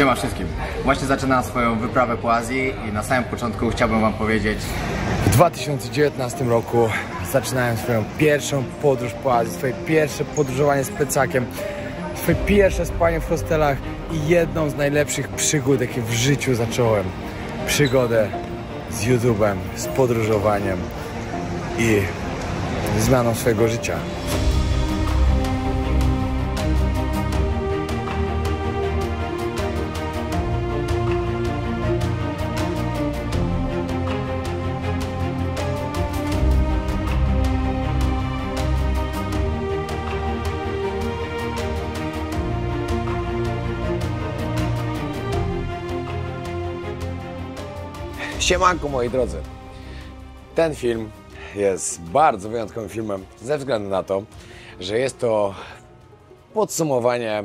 Siema wszystkim. Właśnie zaczynam swoją wyprawę po Azji i na samym początku chciałbym wam powiedzieć: w 2019 roku zaczynałem swoją pierwszą podróż po Azji, swoje pierwsze podróżowanie z plecakiem, swoje pierwsze spanie w hostelach i jedną z najlepszych przygód, jakie w życiu zacząłem. Przygodę z YouTube'em, z podróżowaniem i zmianą swojego życia. Siemanko moi drodzy, ten film jest bardzo wyjątkowym filmem ze względu na to, że jest to podsumowanie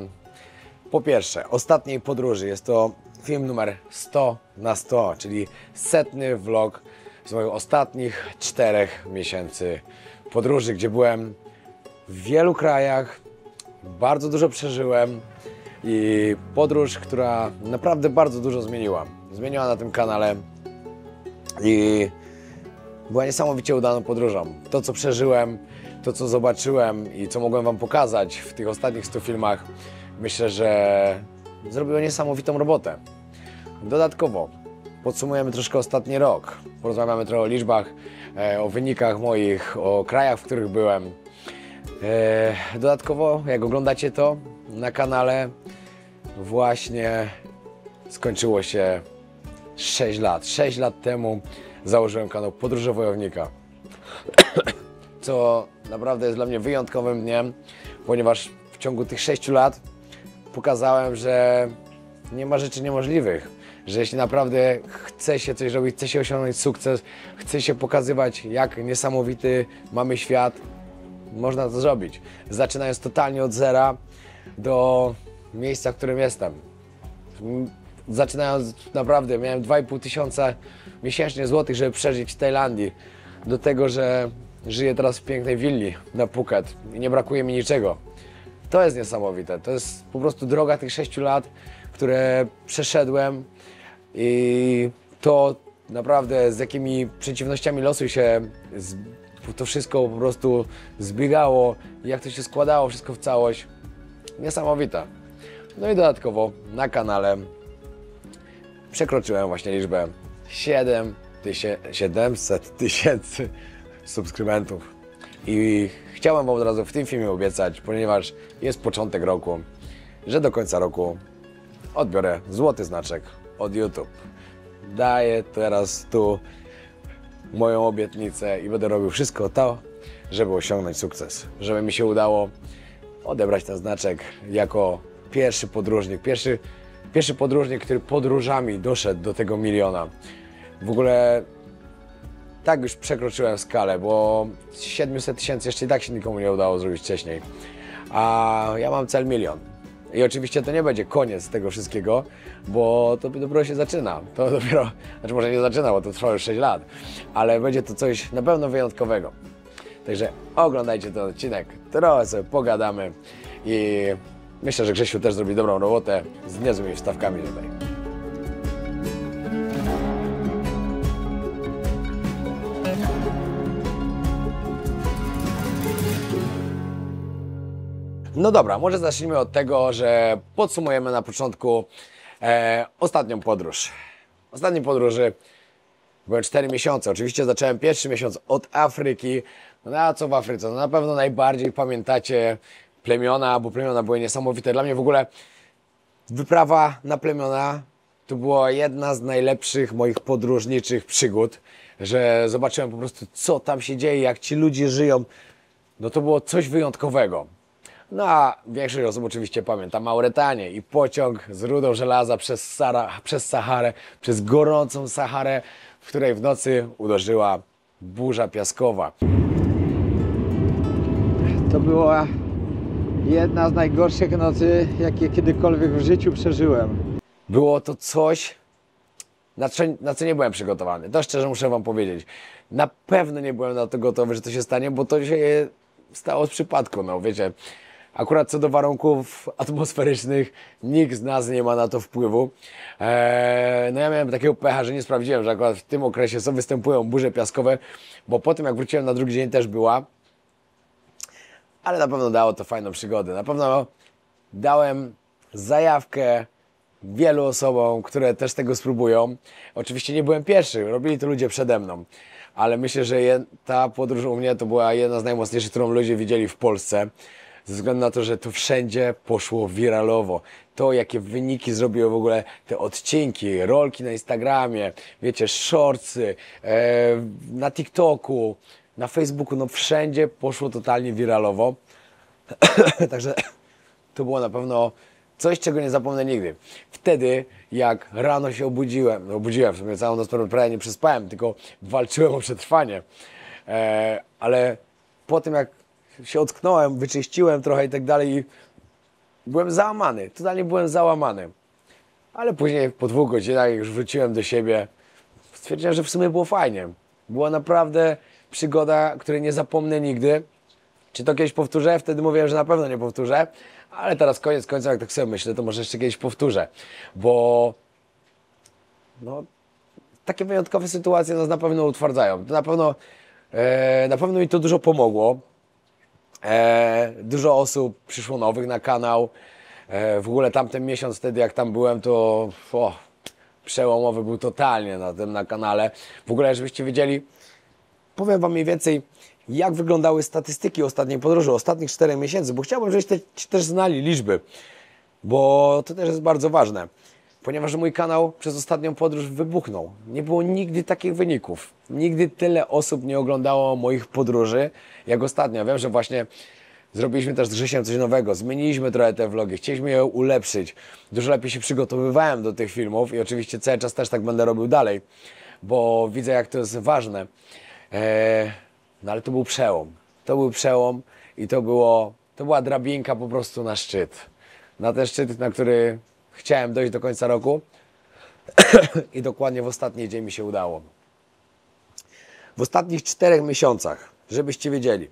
po pierwsze ostatniej podróży. Jest to film numer 100 na 100, czyli setny vlog z moich ostatnich 4 miesięcy podróży, gdzie byłem w wielu krajach, bardzo dużo przeżyłem i podróż, która naprawdę bardzo dużo zmieniła na tym kanale. I była niesamowicie udaną podróżą. To, co przeżyłem, to, co zobaczyłem i co mogłem wam pokazać w tych ostatnich 100 filmach, myślę, że zrobiło niesamowitą robotę. Dodatkowo podsumujemy troszkę ostatni rok. Porozmawiamy trochę o liczbach, o wynikach moich, o krajach, w których byłem. Dodatkowo, jak oglądacie to na kanale, właśnie skończyło się 6 lat. 6 lat temu założyłem kanał Podróże Wojownika, co naprawdę jest dla mnie wyjątkowym dniem, ponieważ w ciągu tych 6 lat pokazałem, że nie ma rzeczy niemożliwych, że jeśli naprawdę chce się coś robić, chce się osiągnąć sukces, chce się pokazywać, jak niesamowity mamy świat, można to zrobić. Zaczynając totalnie od zera do miejsca, w którym jestem. Zaczynając naprawdę, miałem 2,5 tysiąca miesięcznie złotych, żeby przeżyć w Tajlandii. Do tego, że żyję teraz w pięknej willi na Phuket i nie brakuje mi niczego. To jest niesamowite. To jest po prostu droga tych 6 lat, które przeszedłem i to naprawdę z jakimi przeciwnościami losu się to wszystko po prostu zbiegało, jak to się składało wszystko w całość. Niesamowite. No i dodatkowo na kanale przekroczyłem właśnie liczbę 700 tysięcy subskrybentów i chciałem wam od razu w tym filmie obiecać, ponieważ jest początek roku, że do końca roku odbiorę złoty znaczek od YouTube. Daję teraz tu moją obietnicę i będę robił wszystko to, żeby osiągnąć sukces, żeby mi się udało odebrać ten znaczek jako pierwszy podróżnik, pierwszy podróżnik, który podróżami doszedł do tego 1 000 000. W ogóle tak już przekroczyłem skalę, bo 700 tysięcy jeszcze i tak się nikomu nie udało zrobić wcześniej. A ja mam cel 1 000 000. I oczywiście to nie będzie koniec tego wszystkiego, bo to dopiero się zaczyna. To dopiero, znaczy może nie zaczyna, bo to trwa już 6 lat, ale będzie to coś na pewno wyjątkowego. Także oglądajcie ten odcinek, trochę sobie pogadamy i myślę, że Grzesiu też zrobi dobrą robotę z niezłymi wstawkami tutaj. No dobra, może zacznijmy od tego, że podsumujemy na początku ostatnią podróż. Ostatniej podróży byłem 4 miesiące. Oczywiście zacząłem pierwszy miesiąc od Afryki. No a co w Afryce? No na pewno najbardziej pamiętacie plemiona, bo plemiona były niesamowite. Dla mnie w ogóle wyprawa na plemiona to była jedna z najlepszych moich podróżniczych przygód, że zobaczyłem po prostu, co tam się dzieje, jak ci ludzie żyją. No to było coś wyjątkowego. No a większość osób oczywiście pamięta Mauretanię i pociąg z rudą żelaza przez Saharę, przez gorącą Saharę, w której w nocy uderzyła burza piaskowa. To była jedna z najgorszych nocy, jakie kiedykolwiek w życiu przeżyłem. Było to coś, na co nie byłem przygotowany. To szczerze muszę wam powiedzieć. Na pewno nie byłem na to gotowy, że to się stanie, bo to się stało z przypadku. No wiecie, Akurat co do warunków atmosferycznych, nikt z nas nie ma na to wpływu. No ja miałem takiego pecha, że nie sprawdziłem, że akurat w tym okresie występują burze piaskowe, bo po tym jak wróciłem na drugi dzień też była. Ale na pewno dało to fajną przygodę. Na pewno dałem zajawkę wielu osobom, które też tego spróbują. Oczywiście nie byłem pierwszy, robili to ludzie przede mną. Ale myślę, że ta podróż u mnie to była jedna z najmocniejszych, którą ludzie widzieli w Polsce. Ze względu na to, że to wszędzie poszło wiralowo. To, jakie wyniki zrobiły w ogóle te odcinki, rolki na Instagramie, wiecie, shortsy, na TikToku, na Facebooku, no wszędzie poszło totalnie wiralowo. Także to było na pewno coś, czego nie zapomnę nigdy. Wtedy, jak rano się obudziłem, w sumie całą noc prawie nie przespałem, tylko walczyłem o przetrwanie. Ale po tym, jak się ocknąłem, wyczyściłem trochę i tak dalej, byłem załamany, totalnie byłem załamany. Ale później, po 2 godzinach, jak już wróciłem do siebie, stwierdziłem, że w sumie było fajnie. Była naprawdę przygoda, której nie zapomnę nigdy. Czy to kiedyś powtórzę? Wtedy mówiłem, że na pewno nie powtórzę, ale teraz koniec końców, jak tak sobie myślę, to może jeszcze kiedyś powtórzę, bo no, takie wyjątkowe sytuacje nas na pewno utwardzają. To na pewno mi to dużo pomogło. Dużo osób przyszło nowych na kanał. W ogóle tamten miesiąc wtedy, jak tam byłem, to przełomowy był totalnie na kanale. W ogóle, żebyście wiedzieli, powiem wam mniej więcej, jak wyglądały statystyki ostatniej podróży, ostatnich 4 miesięcy, bo chciałbym, żebyście też znali liczby, bo to też jest bardzo ważne, ponieważ mój kanał przez ostatnią podróż wybuchnął. Nie było nigdy takich wyników. Nigdy tyle osób nie oglądało moich podróży, jak ostatnio. Wiem, że właśnie zrobiliśmy też z Grzesiem coś nowego, zmieniliśmy trochę te vlogi, chcieliśmy je ulepszyć. Dużo lepiej się przygotowywałem do tych filmów i oczywiście cały czas też tak będę robił dalej, bo widzę, jak to jest ważne. No ale to był przełom. To był przełom i to była drabinka po prostu na szczyt. Na ten szczyt, na który chciałem dojść do końca roku i dokładnie w ostatni dzień mi się udało. W ostatnich 4 miesiącach, żebyście wiedzieli,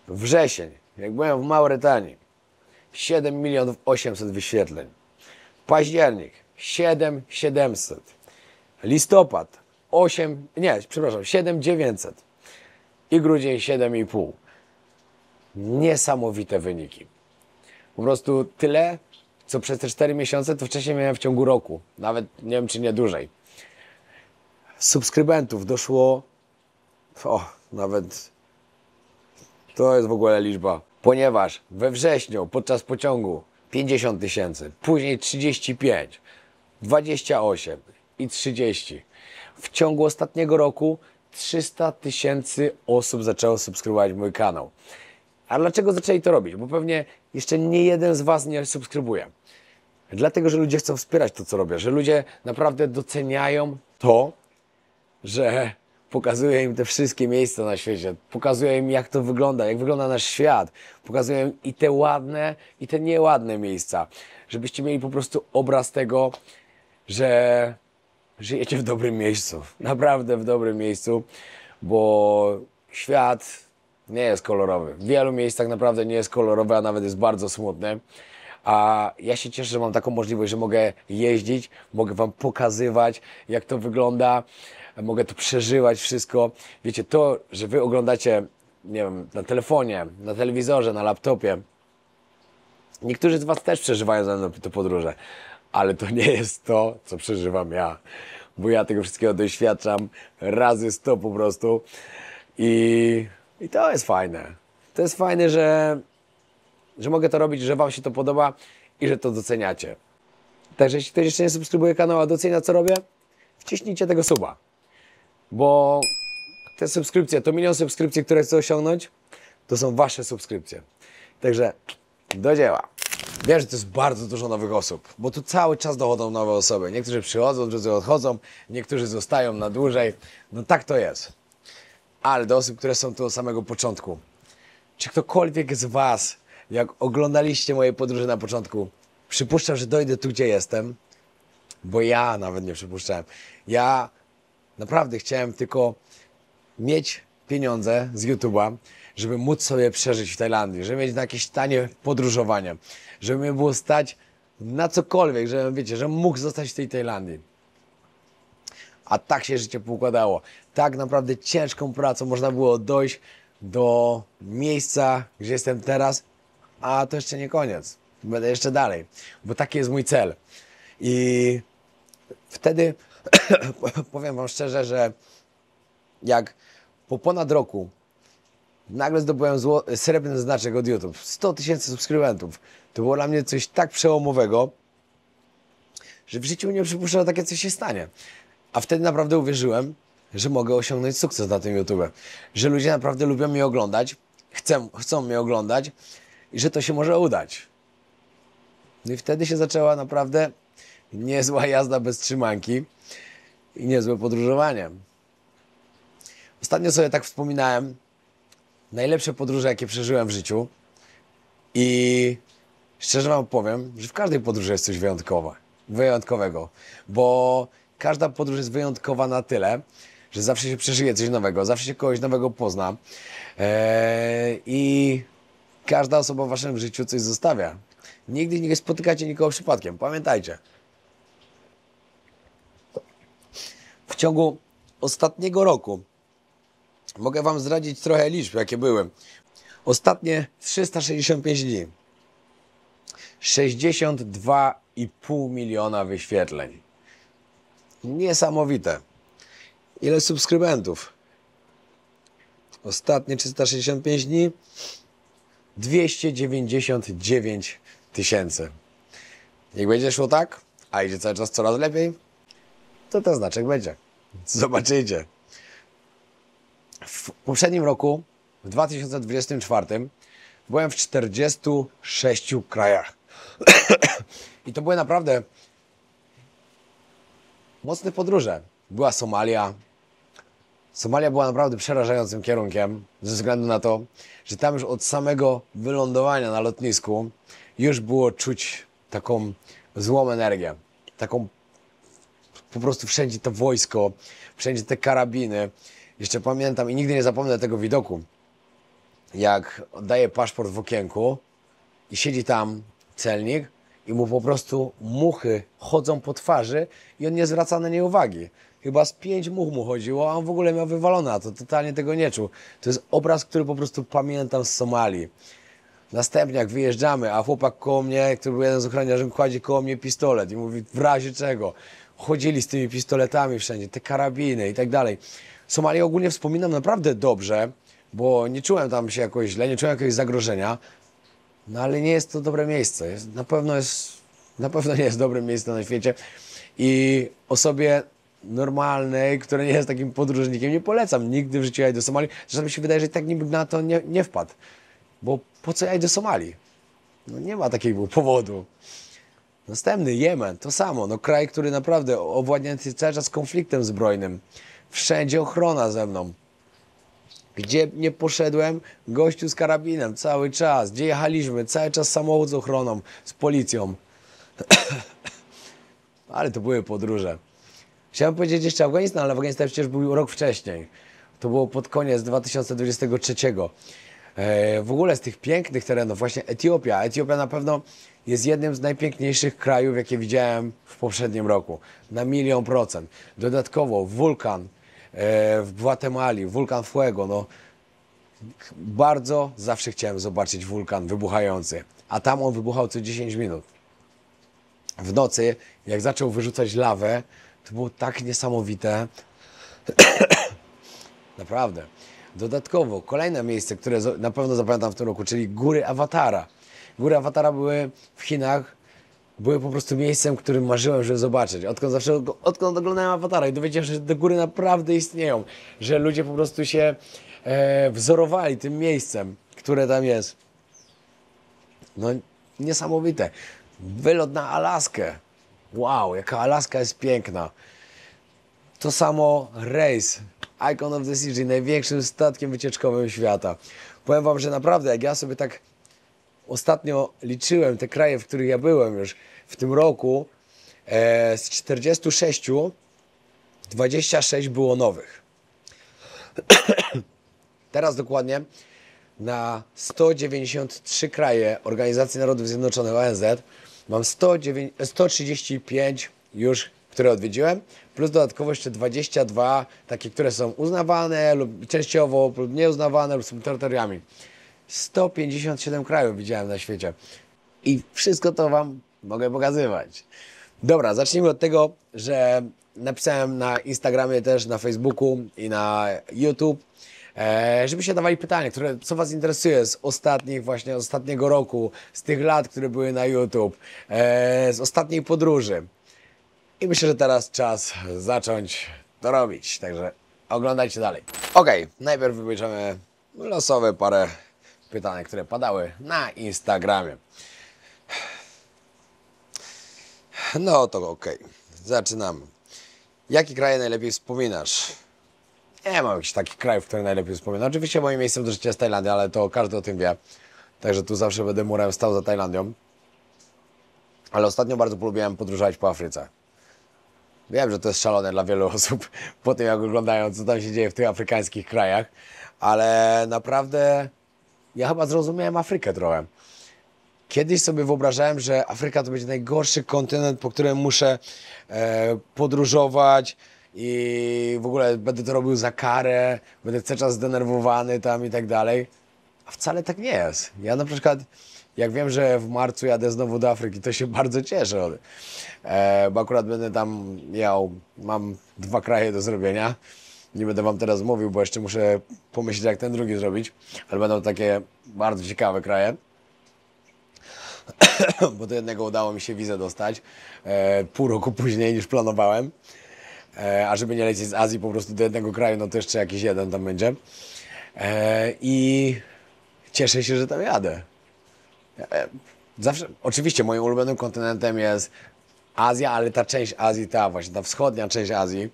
wrzesień, jak byłem w Mauretanii, 7 800 000 wyświetleń. Październik, 700. Listopad, 7 900. I grudzień 7,5. Niesamowite wyniki. Po prostu tyle, co przez te 4 miesiące, to wcześniej miałem w ciągu roku. Nawet nie wiem, czy nie dłużej. Subskrybentów doszło... nawet... To jest w ogóle liczba. Ponieważ we wrześniu, podczas pociągu, 50 000, później 35, 28 i 30. W ciągu ostatniego roku 300 000 osób zaczęło subskrybować mój kanał. A dlaczego zaczęli to robić? Bo pewnie jeszcze nie jeden z was nie subskrybuje. Dlatego, że ludzie chcą wspierać to, co robię. Że ludzie naprawdę doceniają to, że pokazuję im te wszystkie miejsca na świecie. Pokazuję im, jak to wygląda, jak wygląda nasz świat. Pokazuję im i te ładne, i te nieładne miejsca. Żebyście mieli po prostu obraz tego, że żyjecie w dobrym miejscu. Naprawdę w dobrym miejscu, bo świat nie jest kolorowy. W wielu miejscach naprawdę nie jest kolorowy, a nawet jest bardzo smutny. A ja się cieszę, że mam taką możliwość, że mogę jeździć, mogę wam pokazywać, jak to wygląda, mogę to przeżywać wszystko. Wiecie, to, że wy oglądacie, nie wiem, na telefonie, na telewizorze, na laptopie. Niektórzy z was też przeżywają ze mną te podróże, ale to nie jest to, co przeżywam ja. Bo ja tego wszystkiego doświadczam razy 100 po prostu. I to jest fajne. To jest fajne, że mogę to robić, że wam się to podoba i że to doceniacie. Także jeśli ktoś jeszcze nie subskrybuje kanału, a docenia, co robię, wciśnijcie tego suba. Bo te subskrypcje, to 1 000 000 subskrypcji, które chcę osiągnąć, to są wasze subskrypcje. Także do dzieła. Wiem, że to jest bardzo dużo nowych osób, bo tu cały czas dochodzą nowe osoby. Niektórzy przychodzą, drudzy odchodzą, niektórzy zostają na dłużej. No tak to jest. Ale do osób, które są tu od samego początku. Czy ktokolwiek z was, jak oglądaliście moje podróże na początku, przypuszczał, że dojdę tu, gdzie jestem? Bo ja nawet nie przypuszczałem. Ja naprawdę chciałem tylko mieć pieniądze z YouTube'a, żeby móc sobie przeżyć w Tajlandii, żeby mieć na jakieś tanie podróżowanie, żeby mnie było stać na cokolwiek, żebym, wiecie, żebym mógł zostać w tej Tajlandii. A tak się życie poukładało. Tak naprawdę ciężką pracą można było dojść do miejsca, gdzie jestem teraz, a to jeszcze nie koniec. Będę jeszcze dalej, bo taki jest mój cel. I wtedy powiem wam szczerze, że jak po ponad roku nagle zdobyłem srebrny znaczek od YouTube, 100 000 subskrybentów, to było dla mnie coś tak przełomowego, że w życiu nie przypuszczałem, że takie coś się stanie. A wtedy naprawdę uwierzyłem, że mogę osiągnąć sukces na tym YouTube. Że ludzie naprawdę lubią mnie oglądać, chcą mnie oglądać i że to się może udać. No i wtedy się zaczęła naprawdę niezła jazda bez trzymanki i niezłe podróżowanie. Ostatnio sobie tak wspominałem najlepsze podróże, jakie przeżyłem w życiu i szczerze wam powiem, że w każdej podróży jest coś wyjątkowego, bo każda podróż jest wyjątkowa na tyle, że zawsze się przeżyje coś nowego, zawsze się kogoś nowego pozna i każda osoba w waszym życiu coś zostawia. Nigdy nie spotykacie nikogo przypadkiem, pamiętajcie. W ciągu ostatniego roku mogę wam zdradzić trochę liczb, jakie były. Ostatnie 365 dni. 62,5 miliona wyświetleń. Niesamowite. Ile subskrybentów? Ostatnie 365 dni. 299 000. Jak będzie szło tak, a idzie cały czas coraz lepiej, to ten znaczek będzie. Zobaczycie. W poprzednim roku, w 2024, byłem w 46 krajach. I to były naprawdę mocne podróże. Była Somalia. Somalia była naprawdę przerażającym kierunkiem, ze względu na to, że tam już od samego wylądowania na lotnisku już było czuć taką złą energię. Taką po prostu wszędzie to wojsko, wszędzie te karabiny. Jeszcze pamiętam i nigdy nie zapomnę tego widoku, jak oddaje paszport w okienku i siedzi tam celnik i mu po prostu muchy chodzą po twarzy i on nie zwraca na nie uwagi. Chyba z 5 much mu chodziło, a on w ogóle miał wywalone, a to totalnie tego nie czuł. To jest obraz, który po prostu pamiętam z Somalii. Następnie jak wyjeżdżamy, a chłopak koło mnie, który był jeden z ochroniarzy, kładzie koło mnie pistolet i mówi w razie czego. Chodzili z tymi pistoletami wszędzie, te karabiny i tak dalej. Somalię ogólnie wspominam naprawdę dobrze, bo nie czułem tam się jakoś źle, nie czułem jakiegoś zagrożenia, no ale nie jest to dobre miejsce. Na pewno nie jest dobrym miejscem na świecie i osobie normalnej, która nie jest takim podróżnikiem, nie polecam nigdy w życiu jechać do Somalii. Zresztą mi się wydaje, że tak niby na to nie wpadł. Bo po co jechać do Somalii? No nie ma takiego powodu. Następny, Jemen, to samo. No kraj, który naprawdę owładnięty cały czas konfliktem zbrojnym. Wszędzie ochrona ze mną. Gdzie nie poszedłem, gościu z karabinem cały czas. Gdzie jechaliśmy, cały czas samochód z ochroną, z policją. Ale to były podróże. Chciałem powiedzieć jeszcze Afganistan, ale Afganistan przecież był rok wcześniej. To było pod koniec 2023. W ogóle z tych pięknych terenów, właśnie Etiopia. Etiopia na pewno jest jednym z najpiękniejszych krajów, jakie widziałem w poprzednim roku. Na 1,000,000%. Dodatkowo wulkan w Gwatemali, wulkan Fuego. No, bardzo zawsze chciałem zobaczyć wulkan wybuchający. A tam on wybuchał co 10 minut. W nocy, jak zaczął wyrzucać lawę, to było tak niesamowite. Naprawdę. Dodatkowo, kolejne miejsce, które na pewno zapamiętam w tym roku, czyli Góry Awatara. Góry Awatara były w Chinach, były po prostu miejscem, którym marzyłem, żeby zobaczyć. Odkąd oglądałem Awatara i dowiedziałem się, że te góry naprawdę istnieją. Że ludzie po prostu się wzorowali tym miejscem, które tam jest. No, niesamowite. Wylot na Alaskę. Wow, jaka Alaska jest piękna. To samo rejs Icon of the Sea, czyli największym statkiem wycieczkowym świata. Powiem wam, że naprawdę, jak ja sobie tak ostatnio liczyłem te kraje, w których ja byłem już w tym roku, z 46, 26 było nowych. Teraz dokładnie na 193 kraje Organizacji Narodów Zjednoczonych ONZ. Mam 135 już, które odwiedziłem, plus dodatkowo jeszcze 22 takie, które są uznawane lub częściowo lub nieuznawane lub są terytoriami. 157 krajów widziałem na świecie. I wszystko to Wam mogę pokazywać. Dobra, zacznijmy od tego, że napisałem na Instagramie też, na Facebooku i na YouTube, żebyście dawali pytania, co Was interesuje z ostatniego roku, z tych lat, które były na YouTube, z ostatniej podróży. I myślę, że teraz czas zacząć to robić, także oglądajcie dalej. Ok, najpierw wybierzemy losowe parę pytań, które padały na Instagramie. No to ok, zaczynamy. Jaki kraj najlepiej wspominasz? Nie mam jakichś takich krajów, które najlepiej wspominam. Oczywiście moim miejscem do życia jest Tajlandia, ale to każdy o tym wie. Także tu zawsze będę murem stał za Tajlandią. Ale ostatnio bardzo polubiłem podróżować po Afryce. Wiem, że to jest szalone dla wielu osób, po tym jak oglądają, co tam się dzieje w tych afrykańskich krajach. Ale naprawdę ja chyba zrozumiałem Afrykę trochę. Kiedyś sobie wyobrażałem, że Afryka to będzie najgorszy kontynent, po którym muszę podróżować i w ogóle będę to robił za karę, będę cały czas zdenerwowany tam i tak dalej. A wcale tak nie jest. Ja na przykład, jak wiem, że w marcu jadę znowu do Afryki, to się bardzo cieszę. Bo akurat będę tam mam 2 kraje do zrobienia. Nie będę Wam teraz mówił, bo jeszcze muszę pomyśleć, jak ten drugi zrobić. Ale będą takie bardzo ciekawe kraje. Bo do jednego udało mi się wizę dostać pół roku później niż planowałem. A żeby nie lecieć z Azji po prostu do jednego kraju, no to jeszcze jakiś jeden tam będzie. I cieszę się, że tam jadę. Zawsze, oczywiście moim ulubionym kontynentem jest Azja, ale ta część Azji, ta wschodnia część Azji,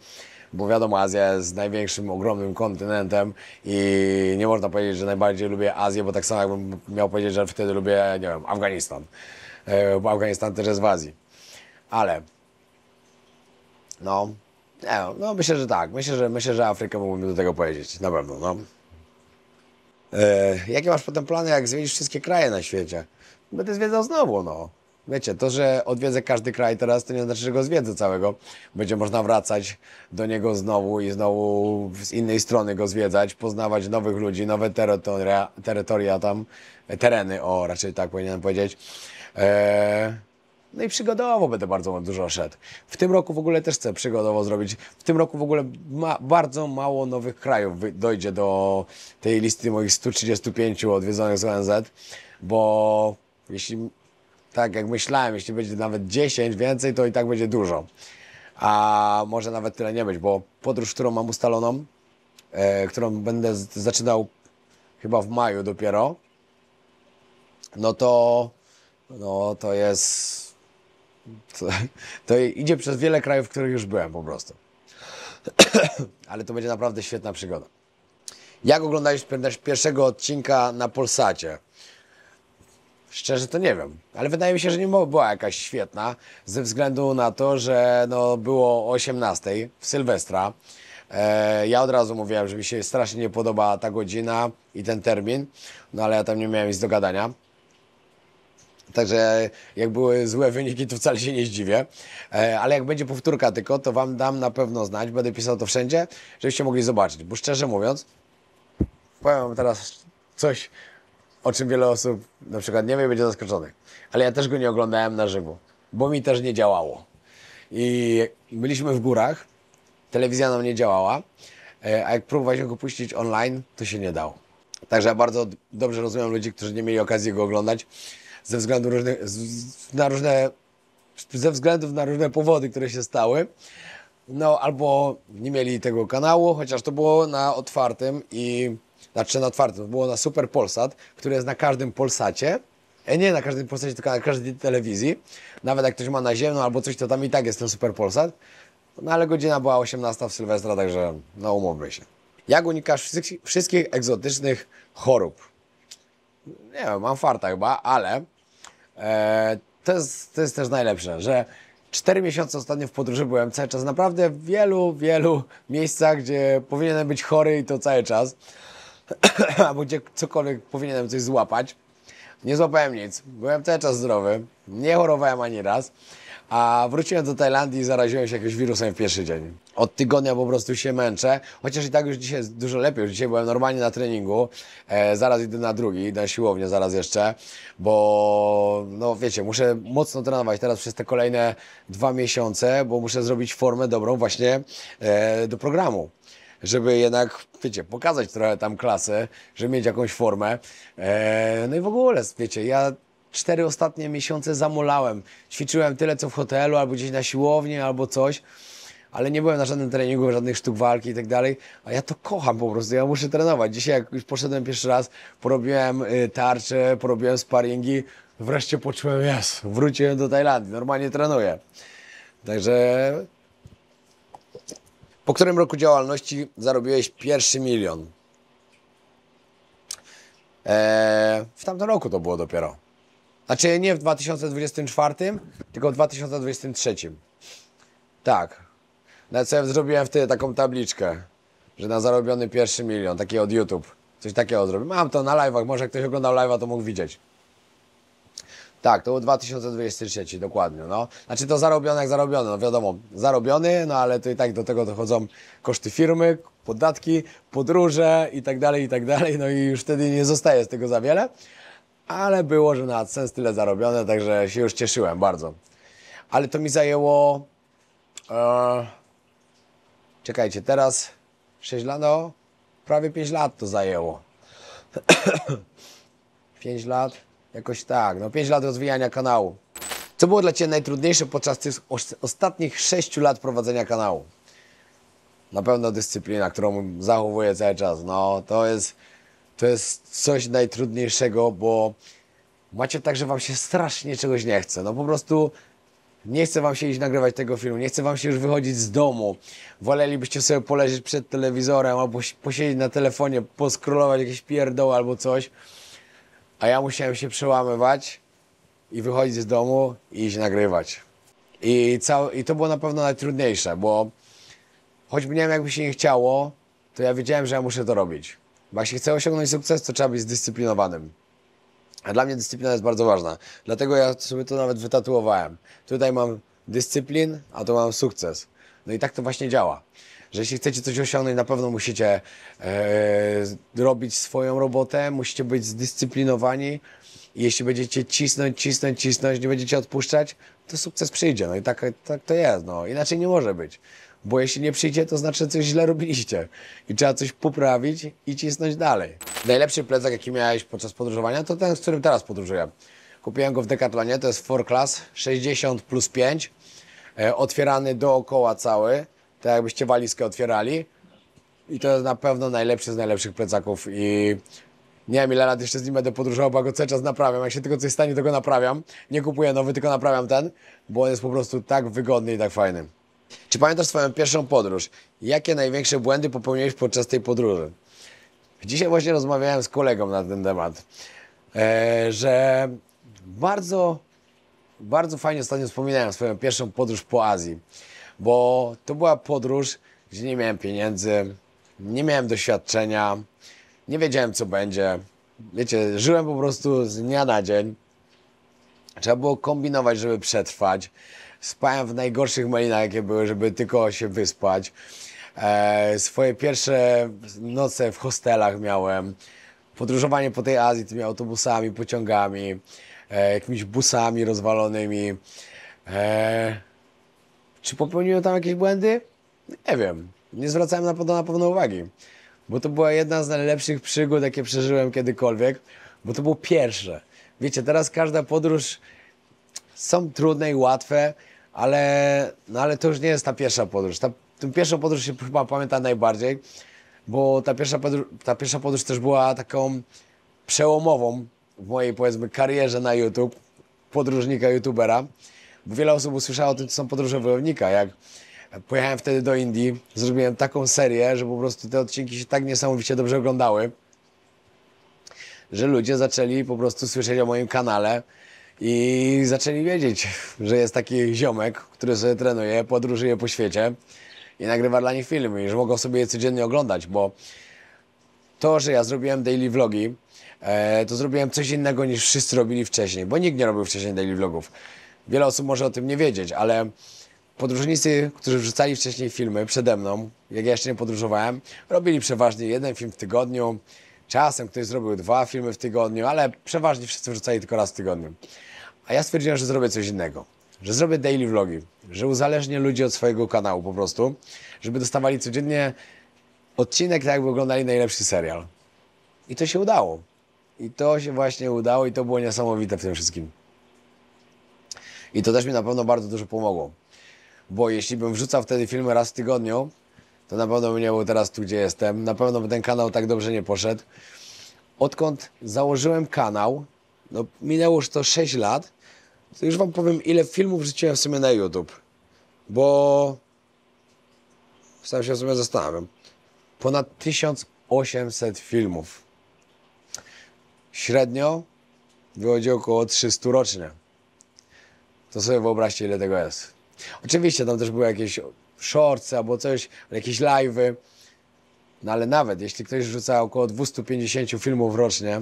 bo wiadomo, Azja jest największym, ogromnym kontynentem i nie można powiedzieć, że najbardziej lubię Azję, bo tak samo jakbym miał powiedzieć, że wtedy lubię, nie wiem, Afganistan, bo Afganistan też jest w Azji. Ale myślę, że tak. Myślę, że Afrykę mógłbym do tego powiedzieć, na pewno, no. Jakie masz potem plany, jak zwiedzisz wszystkie kraje na świecie? Będę zwiedzał znowu, no. Wiecie, to, że odwiedzę każdy kraj teraz, to nie znaczy, że go zwiedzę całego. Będzie można wracać do niego znowu i znowu z innej strony go zwiedzać, poznawać nowych ludzi, nowe terytoria tam, tereny, raczej tak powinienem powiedzieć. No i przygodowo będę bardzo dużo szedł. W tym roku w ogóle też chcę przygodowo zrobić. W tym roku w ogóle bardzo mało nowych krajów dojdzie do tej listy moich 135 odwiedzonych z ONZ, bo jeśli, tak jak myślałem, jeśli będzie nawet 10 więcej, to i tak będzie dużo. A może nawet tyle nie być, bo podróż, którą mam ustaloną, którą będę zaczynał chyba w maju dopiero, no to jest... To idzie przez wiele krajów, w których już byłem po prostu. Ale to będzie naprawdę świetna przygoda. Jak oglądałeś pierwszego odcinka na Polsacie? Szczerze to nie wiem, ale wydaje mi się, że nie była jakaś świetna, ze względu na to, że było o 18 w Sylwestra. Ja od razu mówiłem, że mi się strasznie nie podoba ta godzina i ten termin, no ale ja tam nie miałem nic do gadania. Także jak były złe wyniki, to wcale się nie zdziwię. Ale jak będzie powtórka tylko, to Wam dam na pewno znać. Będę pisał to wszędzie, żebyście mogli zobaczyć. Bo szczerze mówiąc, powiem Wam teraz coś, o czym wiele osób na przykład nie wie, będzie zaskoczonych. Ale ja też go nie oglądałem na żywo, bo mi też nie działało. I byliśmy w górach, telewizja nam nie działała, a jak próbowaliśmy go puścić online, to się nie dało. Także ja bardzo dobrze rozumiem ludzi, którzy nie mieli okazji go oglądać ze względów na różne powody, które się stały. No albo nie mieli tego kanału, chociaż to było na otwartym to było na Super Polsat, który jest na każdym Polsacie. Nie na każdym Polsacie, tylko na każdej telewizji. Nawet jak ktoś ma naziemną albo coś, to tam i tak jest ten Super Polsat. No ale godzina była 18 w Sylwestra, także no umówmy się. Jak unikasz wszystkich egzotycznych chorób? Nie wiem, mam farta chyba, ale to jest też najlepsze, że 4 miesiące ostatnio w podróży byłem cały czas naprawdę w wielu miejscach, gdzie powinienem być chory i to cały czas. albo gdzie cokolwiek powinienem coś złapać. Nie złapałem nic, byłem cały czas zdrowy, nie chorowałem ani raz, a wróciłem do Tajlandii i zaraziłem się jakimś wirusem w pierwszy dzień. Od tygodnia po prostu się męczę, chociaż i tak już dzisiaj jest dużo lepiej, już dzisiaj byłem normalnie na treningu, zaraz idę na drugi, na siłownię zaraz jeszcze, bo no wiecie, muszę mocno trenować teraz przez te kolejne 2 miesiące, bo muszę zrobić formę dobrą właśnie do programu. Żeby jednak, wiecie, pokazać trochę tam klasę, żeby mieć jakąś formę. No i w ogóle, wiecie, ja 4 ostatnie miesiące zamulałem. Ćwiczyłem tyle, co w hotelu, albo gdzieś na siłowni, albo coś, ale nie byłem na żadnym treningu, żadnych sztuk walki i tak dalej, a ja to kocham po prostu, ja muszę trenować. Dzisiaj jak już poszedłem pierwszy raz, porobiłem tarcze, porobiłem sparingi, wreszcie poczułem, wróciłem do Tajlandii, normalnie trenuję. Także... Po którym roku działalności zarobiłeś pierwszy milion? W tamtym roku to było dopiero. Znaczy nie w 2024, tylko w 2023. Tak. Nawet sobie zrobiłem wtedy taką tabliczkę, że na zarobiony pierwszy milion, taki od YouTube. Coś takiego zrobiłem. Mam to na live'ach, może jak ktoś oglądał live'a, to mógł widzieć. Tak, to był 2023, dokładnie, no. Znaczy to zarobione jak zarobione, no wiadomo, zarobiony, no ale to i tak do tego dochodzą koszty firmy, podatki, podróże i tak dalej, no i już wtedy nie zostaje z tego za wiele, ale było, że na AdSense tyle zarobione, także się już cieszyłem bardzo. Ale to mi zajęło, czekajcie, teraz 6 lat, no prawie 5 lat to zajęło. 5 lat. Jakoś tak, no 5 lat rozwijania kanału. Co było dla Ciebie najtrudniejsze podczas tych ostatnich 6 lat prowadzenia kanału? Na pewno dyscyplina, którą zachowuję cały czas. No to jest coś najtrudniejszego, bo macie tak, że Wam się strasznie czegoś nie chce. No po prostu nie chce Wam się iść nagrywać tego filmu, nie chce Wam się już wychodzić z domu. Wolelibyście sobie poleżeć przed telewizorem albo posiedzieć na telefonie, poskrolować jakieś pierdoły albo coś. A ja musiałem się przełamywać i wychodzić z domu i iść nagrywać. I to było na pewno najtrudniejsze, bo choćby nie wiem, jakby się nie chciało, to ja wiedziałem, że ja muszę to robić. Bo jak się chce osiągnąć sukces, to trzeba być zdyscyplinowanym. A dla mnie dyscyplina jest bardzo ważna. Dlatego ja sobie to nawet wytatuowałem. Tutaj mam dyscyplin, a tu mam sukces. No i tak to właśnie działa. Że jeśli chcecie coś osiągnąć, na pewno musicie robić swoją robotę, musicie być zdyscyplinowani i jeśli będziecie cisnąć, nie będziecie odpuszczać, to sukces przyjdzie. No i tak to jest, no. Inaczej nie może być. Bo jeśli nie przyjdzie, to znaczy, że coś źle robiliście i trzeba coś poprawić i cisnąć dalej. Najlepszy plecak, jaki miałeś podczas podróżowania, to ten, z którym teraz podróżuję. Kupiłem go w Decathlonie, to jest 4Class 60+5, otwierany dookoła cały. Tak jakbyście walizkę otwierali i to jest na pewno najlepszy z najlepszych plecaków i nie wiem ile lat jeszcze z nim będę podróżował, bo go cały czas naprawiam. Jak się tylko coś stanie, to go naprawiam. Nie kupuję nowy, tylko naprawiam ten, bo on jest po prostu tak wygodny i tak fajny. Czy pamiętasz swoją pierwszą podróż? Jakie największe błędy popełniłeś podczas tej podróży? Dzisiaj właśnie rozmawiałem z kolegą na ten temat, że bardzo fajnie ostatnio wspominałem swoją pierwszą podróż po Azji. Bo to była podróż, gdzie nie miałem pieniędzy, nie miałem doświadczenia, nie wiedziałem co będzie. Wiecie, żyłem po prostu z dnia na dzień. Trzeba było kombinować, żeby przetrwać. Spałem w najgorszych melinach, jakie były, żeby tylko się wyspać. Swoje pierwsze noce w hostelach miałem. Podróżowanie po tej Azji tymi autobusami, pociągami, jakimiś busami rozwalonymi. Czy popełniłem tam jakieś błędy? Nie wiem. Nie zwracałem na to na pewno uwagi. Bo to była jedna z najlepszych przygód, jakie przeżyłem kiedykolwiek. Bo to było pierwsze. Wiecie, teraz każda podróż są trudne i łatwe, ale to już nie jest ta pierwsza podróż. Tę pierwszą podróż się chyba pamiętam najbardziej, bo ta pierwsza podróż też była taką przełomową w mojej, powiedzmy, karierze na YouTube, podróżnika, youtubera. Bo wiele osób usłyszało o tym, co są podróże wojownika. Jak pojechałem wtedy do Indii, zrobiłem taką serię, że po prostu te odcinki się tak niesamowicie dobrze oglądały, że ludzie zaczęli po prostu słyszeć o moim kanale i zaczęli wiedzieć, że jest taki ziomek, który sobie trenuje, podróżuje po świecie i nagrywa dla nich filmy i że mogą sobie je codziennie oglądać, bo to, że ja zrobiłem daily vlogi, to zrobiłem coś innego niż wszyscy robili wcześniej, bo nikt nie robił wcześniej daily vlogów. Wiele osób może o tym nie wiedzieć, ale podróżnicy, którzy wrzucali wcześniej filmy przede mną, jak ja jeszcze nie podróżowałem, robili przeważnie jeden film w tygodniu. Czasem ktoś zrobił 2 filmy w tygodniu, ale przeważnie wszyscy wrzucali tylko raz w tygodniu. A ja stwierdziłem, że zrobię coś innego. Że zrobię daily vlogi. Że uzależnię ludzi od swojego kanału po prostu. Żeby dostawali codziennie odcinek, tak jakby oglądali najlepszy serial. I to się udało. I to się właśnie udało i to było niesamowite w tym wszystkim. I to też mi na pewno bardzo dużo pomogło. Bo jeśli bym wrzucał wtedy filmy raz w tygodniu, to na pewno bym nie był teraz tu, gdzie jestem. Na pewno by ten kanał tak dobrze nie poszedł. Odkąd założyłem kanał, no minęło już to 6 lat, to już wam powiem, ile filmów wrzuciłem w sumie na YouTube. Bo sam się w sumie zastanawiam. Ponad 1800 filmów. Średnio wychodzi około 300 rocznie. To sobie wyobraźcie, ile tego jest. Oczywiście tam też były jakieś shortsy albo coś, jakieś live'y. No ale nawet jeśli ktoś rzuca około 250 filmów rocznie,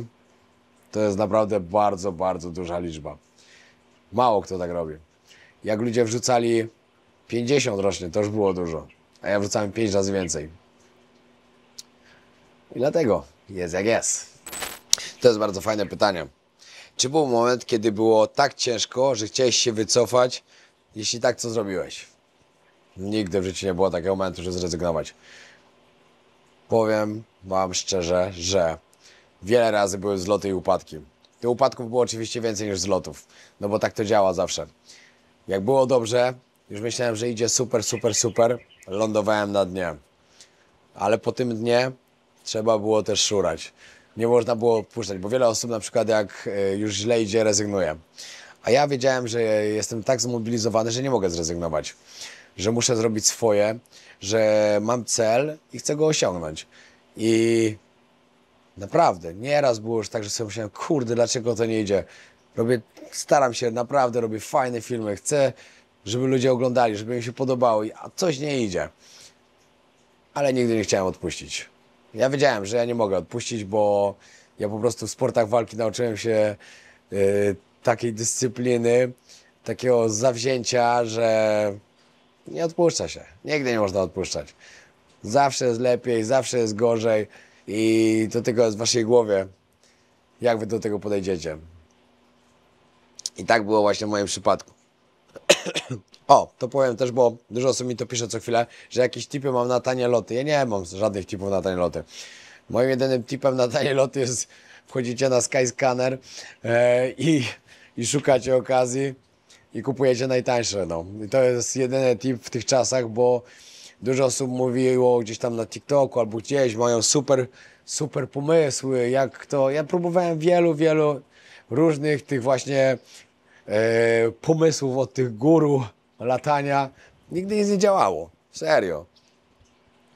to jest naprawdę bardzo, bardzo duża liczba. Mało kto tak robi. Jak ludzie wrzucali 50 rocznie, to już było dużo. A ja wrzucałem 5 razy więcej. I dlatego jest jak jest. To jest bardzo fajne pytanie. Czy był moment, kiedy było tak ciężko, że chciałeś się wycofać? Jeśli tak, co zrobiłeś? Nigdy w życiu nie było takiego momentu, że zrezygnować. Powiem wam szczerze, że wiele razy były zloty i upadki. Tych upadków było oczywiście więcej niż zlotów, no bo tak to działa zawsze. Jak było dobrze, już myślałem, że idzie super, super, super, lądowałem na dnie. Ale po tym dnie trzeba było też szurać. Nie można było odpuszczać, bo wiele osób na przykład jak już źle idzie, rezygnuje. A ja wiedziałem, że jestem tak zmobilizowany, że nie mogę zrezygnować. Że muszę zrobić swoje, że mam cel i chcę go osiągnąć. I naprawdę, nieraz było już tak, że sobie myślałem, kurde, dlaczego to nie idzie? Staram się, naprawdę robię fajne filmy, chcę, żeby ludzie oglądali, żeby im się podobało, a coś nie idzie. Ale nigdy nie chciałem odpuścić. Ja wiedziałem, że ja nie mogę odpuścić, bo ja po prostu w sportach walki nauczyłem się takiej dyscypliny, takiego zawzięcia, że nie odpuszcza się. Nigdy nie można odpuszczać. Zawsze jest lepiej, zawsze jest gorzej i to tylko jest w waszej głowie, jak wy do tego podejdziecie. I tak było właśnie w moim przypadku. O, to powiem też, bo dużo osób mi to pisze co chwilę, że jakieś tipy mam na tanie loty. Ja nie mam żadnych tipów na tanie loty. Moim jedynym tipem na tanie loty jest wchodzicie na Skyscanner i szukacie okazji i kupujecie najtańsze. No. I to jest jedyny tip w tych czasach, bo dużo osób mówiło gdzieś tam na TikToku albo gdzieś, mają super pomysły, jak to. Ja próbowałem wielu różnych tych właśnie pomysłów od tych guru latania. Nigdy nic nie działało. Serio.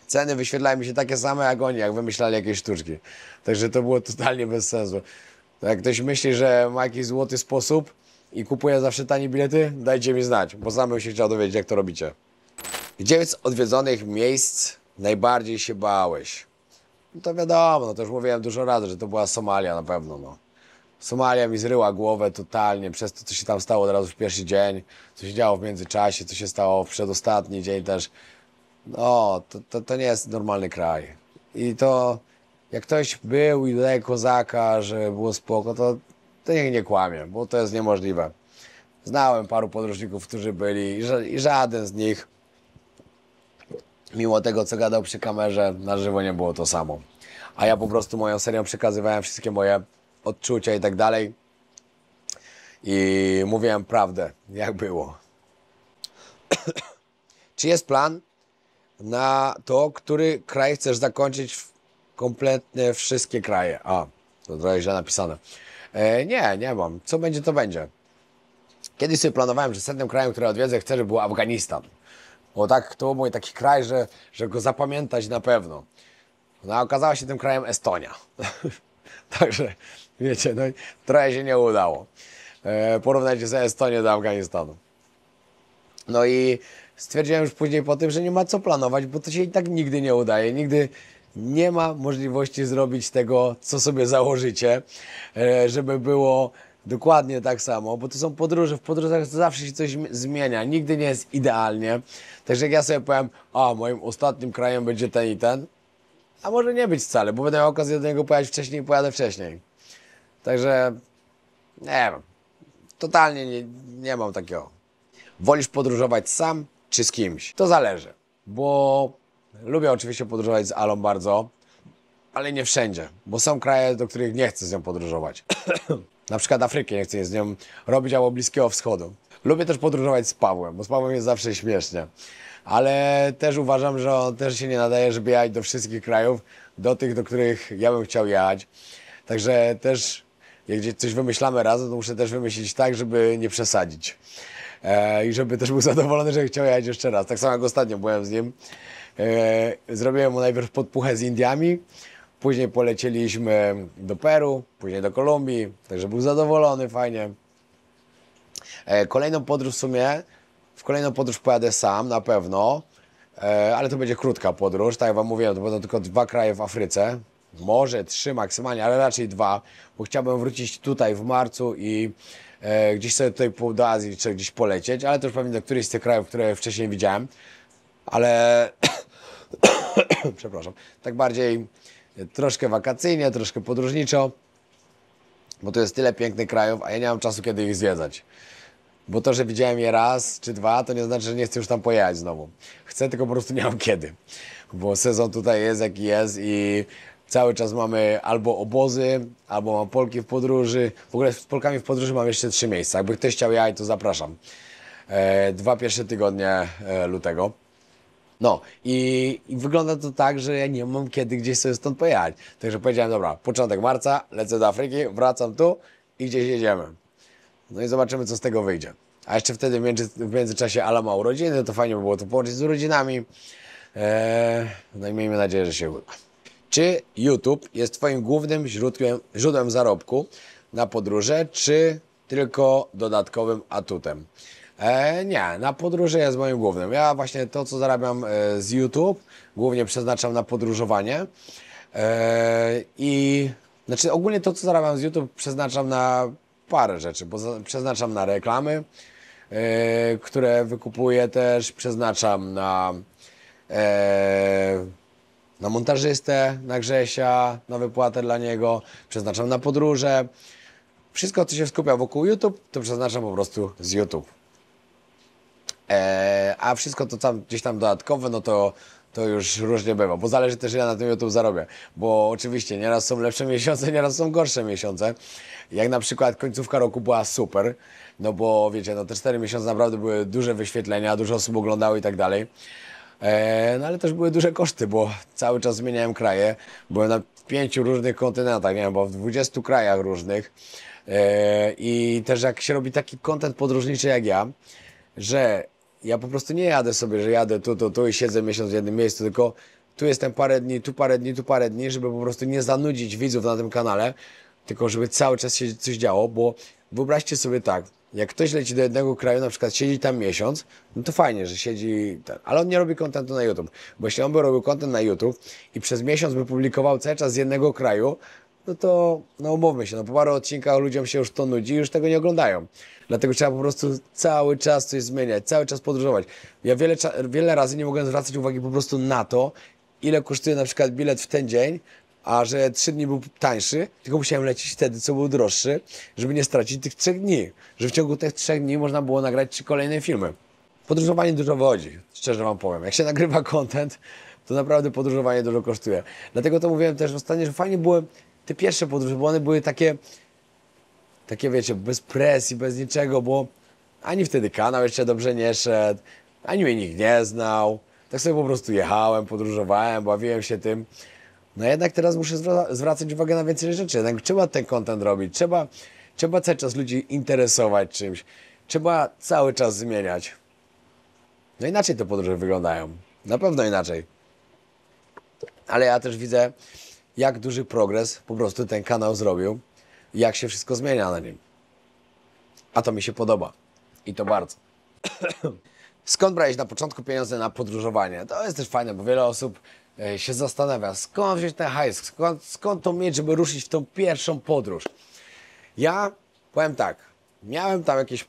Ceny wyświetlają mi się takie same jak oni, jak wymyślali jakieś sztuczki. Także to było totalnie bez sensu. To jak ktoś myśli, że ma jakiś złoty sposób i kupuje zawsze tanie bilety, dajcie mi znać, bo sam bym się chciał dowiedzieć, jak to robicie. Gdzie z odwiedzonych miejsc najbardziej się bałeś? No to wiadomo, no to już mówiłem dużo razy, że to była Somalia na pewno. No. Somalia mi zryła głowę totalnie przez to, co się tam stało od razu w pierwszy dzień, co się działo w międzyczasie, co się stało w przedostatni dzień też. No, to nie jest normalny kraj. I to, jak ktoś był i dodaje kozaka, że było spoko, to niech nie kłamie, bo to jest niemożliwe. Znałem paru podróżników, którzy byli i żaden z nich, mimo tego, co gadał przy kamerze, na żywo nie było to samo. A ja po prostu moją serią przekazywałem wszystkie moje odczucia i tak dalej. I mówiłem prawdę, jak było. Czy jest plan na to, który kraj chcesz zakończyć kompletnie wszystkie kraje? A, to trochę źle napisane. Nie mam. Co będzie, to będzie. Kiedyś sobie planowałem, że setnym krajem, który odwiedzę, chcę, żeby był Afganistan. Bo tak, to był mój taki kraj, że go zapamiętać na pewno. No a okazała się tym krajem Estonia. Także, wiecie, no trochę się nie udało. Porównajcie sobie Estonię do Afganistanu. No i stwierdziłem już później po tym, że nie ma co planować, bo to się i tak nigdy nie udaje. Nigdy nie ma możliwości zrobić tego, co sobie założycie, żeby było dokładnie tak samo, bo to są podróże, w podróżach zawsze się coś zmienia, nigdy nie jest idealnie. Także jak ja sobie powiem, a moim ostatnim krajem będzie ten i ten, a może nie być wcale, bo będę miał okazję do niego pojechać wcześniej i pojadę wcześniej. Także, nie wiem, totalnie nie mam takiego. Wolisz podróżować sam czy z kimś? To zależy, bo lubię oczywiście podróżować z Alą bardzo, ale nie wszędzie, bo są kraje, do których nie chcę z nią podróżować. Na przykład Afryki nie chcę z nią robić, albo Bliskiego Wschodu. Lubię też podróżować z Pawłem, bo z Pawłem jest zawsze śmiesznie. Ale też uważam, że on też się nie nadaje, żeby jechać do wszystkich krajów, do tych, do których ja bym chciał jechać. Także też, jak gdzieś coś wymyślamy razem, to muszę też wymyślić tak, żeby nie przesadzić. I żeby też był zadowolony, że chciał jechać jeszcze raz. Tak samo jak ostatnio byłem z nim. Zrobiłem mu najpierw podpuchę z Indiami, później polecieliśmy do Peru, później do Kolumbii, także był zadowolony, fajnie. Kolejną podróż w kolejną podróż pojadę sam na pewno, ale to będzie krótka podróż, tak jak wam mówiłem, to będą tylko 2 kraje w Afryce, może 3 maksymalnie, ale raczej 2, bo chciałbym wrócić tutaj w marcu i gdzieś sobie tutaj do Azji czy gdzieś polecieć, ale to już pewnie do którychś z tych krajów, które wcześniej widziałem, ale przepraszam, tak bardziej troszkę wakacyjnie, troszkę podróżniczo, bo tu jest tyle pięknych krajów, a ja nie mam czasu, kiedy ich zwiedzać. Bo to, że widziałem je raz czy 2, to nie znaczy, że nie chcę już tam pojechać znowu. Chcę, tylko po prostu nie mam kiedy. Bo sezon tutaj jest jaki jest i cały czas mamy albo obozy, albo mam Polki w podróży. W ogóle z Polkami w podróży mam jeszcze 3 miejsca. Jakby ktoś chciał jechać, to zapraszam. 2 pierwsze tygodnie lutego. No i wygląda to tak, że ja nie mam kiedy gdzieś sobie stąd pojechać. Także powiedziałem, dobra, początek marca, lecę do Afryki, wracam tu i gdzieś jedziemy. No i zobaczymy, co z tego wyjdzie. A jeszcze wtedy w międzyczasie Ala ma urodziny, to fajnie by było to połączyć z urodzinami. No i miejmy nadzieję, że się uda. Czy YouTube jest Twoim głównym źródłem zarobku na podróże, czy tylko dodatkowym atutem? Nie, na podróże jest moim głównym. Ja właśnie to, co zarabiam z YouTube, głównie przeznaczam na podróżowanie. I znaczy ogólnie to, co zarabiam z YouTube, przeznaczam na parę rzeczy, bo przeznaczam na reklamy, które wykupuję też, przeznaczam na montażystę, na Grzesia, na wypłatę dla niego, przeznaczam na podróże. Wszystko, co się skupia wokół YouTube, to przeznaczam po prostu z YouTube. A wszystko to gdzieś tam dodatkowe, no to już różnie bywa, bo zależy też, ile na tym YouTube zarobię. Bo oczywiście nieraz są lepsze miesiące, nieraz są gorsze miesiące. Jak na przykład końcówka roku była super, no bo wiecie, no te 4 miesiące naprawdę były duże wyświetlenia, dużo osób oglądało i tak dalej. No ale też były duże koszty, bo cały czas zmieniałem kraje. Byłem na 5 różnych kontynentach, nie wiem, bo w 20 krajach różnych. I też jak się robi taki content podróżniczy jak ja, że ja po prostu nie jadę sobie, że jadę tu i siedzę miesiąc w jednym miejscu, tylko tu jestem parę dni, tu parę dni, tu parę dni, żeby po prostu nie zanudzić widzów na tym kanale, tylko żeby cały czas się coś działo, bo wyobraźcie sobie tak, jak ktoś leci do jednego kraju, na przykład siedzi tam miesiąc, no to fajnie, że siedzi, ale on nie robi kontentu na YouTube, bo jeśli on by robił kontent na YouTube i przez miesiąc by publikował cały czas z jednego kraju, no to, no umówmy się, no po paru odcinkach ludziom się już to nudzi i już tego nie oglądają. Dlatego trzeba po prostu cały czas coś zmieniać, cały czas podróżować. Ja wiele razy nie mogłem zwracać uwagi po prostu na to, ile kosztuje na przykład bilet w ten dzień, a że 3 dni był tańszy, tylko musiałem lecieć wtedy, co był droższy, żeby nie stracić tych 3 dni. Że w ciągu tych 3 dni można było nagrać 3 kolejne filmy. Podróżowanie dużo wychodzi, szczerze wam powiem. Jak się nagrywa content, to naprawdę podróżowanie dużo kosztuje. Dlatego to mówiłem też ostatnio, że fajnie były te pierwsze podróże, bo one były takie wiecie, bez presji, bez niczego, bo ani wtedy kanał jeszcze dobrze nie szedł, ani mnie nikt nie znał. Tak sobie po prostu jechałem, podróżowałem, bawiłem się tym. No jednak teraz muszę zwracać uwagę na więcej rzeczy. Jednak trzeba ten content robić, trzeba cały czas ludzi interesować czymś. Trzeba cały czas zmieniać. No inaczej te podróże wyglądają. Na pewno inaczej. Ale ja też widzę, jak duży progres po prostu ten kanał zrobił. Jak się wszystko zmienia na nim. A to mi się podoba. I to bardzo. Skąd brałeś na początku pieniądze na podróżowanie? To jest też fajne, bo wiele osób się zastanawia, skąd wziąć ten hajs, skąd to mieć, żeby ruszyć w tą pierwszą podróż. Ja powiem tak, miałem tam jakieś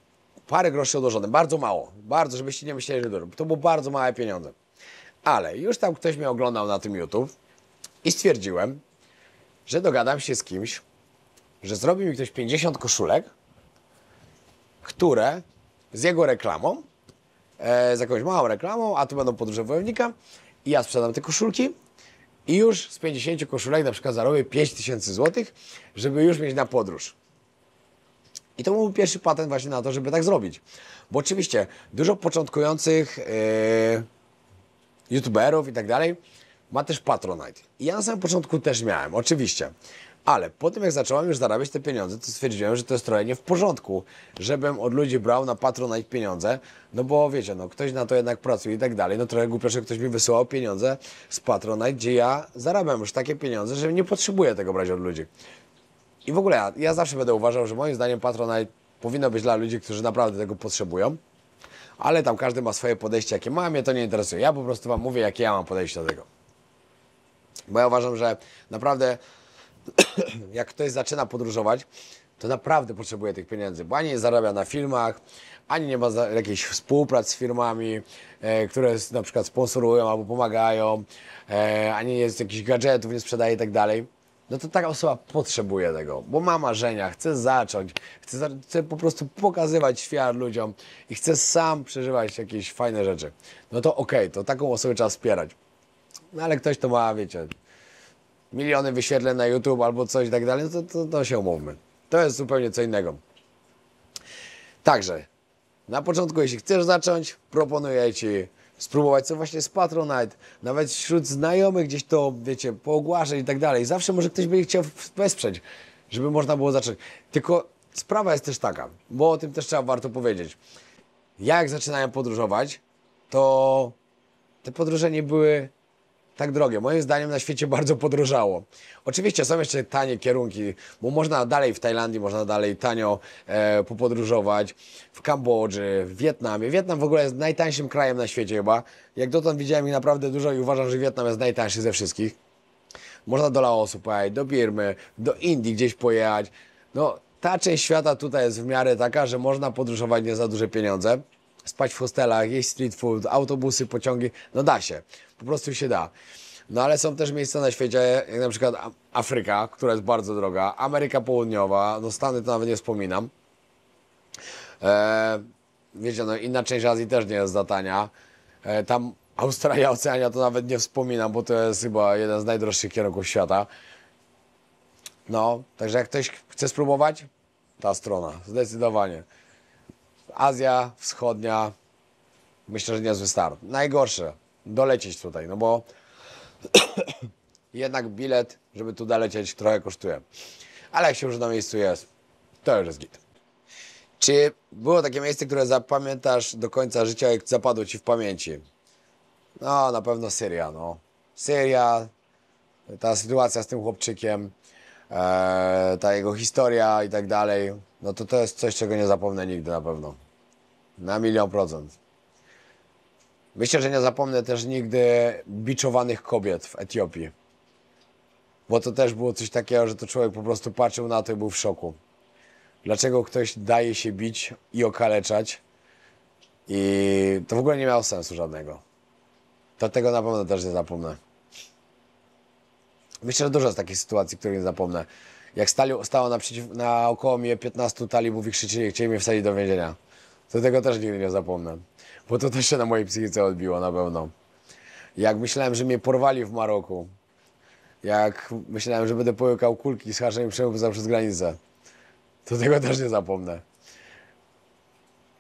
parę groszy odłożone, bardzo mało, bardzo, żebyście nie myśleli, że dużo. To było bardzo małe pieniądze. Ale już tam ktoś mnie oglądał na tym YouTube i stwierdziłem, że dogadam się z kimś, że zrobi mi ktoś 50 koszulek, które z jego reklamą, z jakąś małą reklamą, a tu będą podróże wojownika i ja sprzedam te koszulki i już z 50 koszulek na przykład zarobię 5000 zł, żeby już mieć na podróż. I to był pierwszy patent właśnie na to, żeby tak zrobić. Bo oczywiście dużo początkujących youtuberów i tak dalej ma też Patronite. I ja na samym początku też miałem, oczywiście. Ale po tym jak zacząłem już zarabiać te pieniądze, to stwierdziłem, że to jest trochę nie w porządku, żebym od ludzi brał na Patronite pieniądze, no bo wiecie, no ktoś na to jednak pracuje i tak dalej. No trochę głupio, że ktoś mi wysyłał pieniądze z Patronite, gdzie ja zarabiam już takie pieniądze, że nie potrzebuję tego brać od ludzi. I w ogóle ja zawsze będę uważał, że moim zdaniem Patronite powinno być dla ludzi, którzy naprawdę tego potrzebują. Ale tam każdy ma swoje podejście, jakie ma, mnie to nie interesuje. Ja po prostu wam mówię, jakie ja mam podejście do tego. Bo ja uważam, że naprawdę jak ktoś zaczyna podróżować, to naprawdę potrzebuje tych pieniędzy, bo ani nie zarabia na filmach, ani nie ma jakichś współprac z firmami, które na przykład sponsorują albo pomagają, ani jest jakichś gadżetów, nie sprzedaje i tak dalej. No to taka osoba potrzebuje tego, bo ma marzenia, chce zacząć, chce po prostu pokazywać świat ludziom i chce sam przeżywać jakieś fajne rzeczy. No to okej, to taką osobę trzeba wspierać. No ale ktoś to ma, wiecie, miliony wyświetleń na YouTube albo coś i tak dalej, no to się umówmy. To jest zupełnie co innego. Także, na początku, jeśli chcesz zacząć, proponuję Ci spróbować co właśnie z Patronite, nawet wśród znajomych gdzieś to, wiecie, poogłaszać i tak dalej. Zawsze może ktoś by chciał wesprzeć, żeby można było zacząć. Tylko sprawa jest też taka, bo o tym też trzeba warto powiedzieć. Ja jak zaczynałem podróżować, to te podróże nie były tak drogie. Moim zdaniem na świecie bardzo podrożało. Oczywiście są jeszcze tanie kierunki, bo można dalej w Tajlandii, można dalej tanio popodróżować, w Kambodży, w Wietnamie. Wietnam w ogóle jest najtańszym krajem na świecie chyba. Jak dotąd widziałem ich naprawdę dużo i uważam, że Wietnam jest najtańszy ze wszystkich. Można do Laosu pojechać, do Birmy, do Indii gdzieś pojechać. No, ta część świata tutaj jest w miarę taka, że można podróżować nie za duże pieniądze. Spać w hostelach, jeść street food, autobusy, pociągi, no da się, po prostu się da. No ale są też miejsca na świecie, jak na przykład Afryka, która jest bardzo droga, Ameryka Południowa, no Stany to nawet nie wspominam. Wiecie, no inna część Azji też nie jest za tania. Tam Australia, Oceania to nawet nie wspominam, bo to jest chyba jeden z najdroższych kierunków świata. No, także jak ktoś chce spróbować, ta strona, zdecydowanie. Azja Wschodnia, myślę, że niezły start. Najgorsze, dolecieć tutaj, no bo jednak bilet, żeby tu dolecieć, trochę kosztuje. Ale jak się już na miejscu jest, to już jest git. Czy było takie miejsce, które zapamiętasz do końca życia i zapadło Ci w pamięci? No, na pewno Syria, no. Syria, ta sytuacja z tym chłopczykiem, ta jego historia i tak dalej, no to jest coś, czego nie zapomnę nigdy na pewno. Na 1.000.000%. Myślę, że nie zapomnę też nigdy biczowanych kobiet w Etiopii. Bo to też było coś takiego, że to człowiek po prostu patrzył na to i był w szoku. Dlaczego ktoś daje się bić i okaleczać? I to w ogóle nie miało sensu żadnego. To tego na pewno też nie zapomnę. Myślę, że dużo jest takich sytuacji, których nie zapomnę. Jak stało naokoło mnie 15 talibów i krzyczeli, chcieli mnie wsadzić do więzienia. To tego też nigdy nie zapomnę. Bo to też się na mojej psychice odbiło na pewno. Jak myślałem, że mnie porwali w Maroku. Jak myślałem, że będę połykał kulki z haszem i przemycał przez granicę. To tego też nie zapomnę.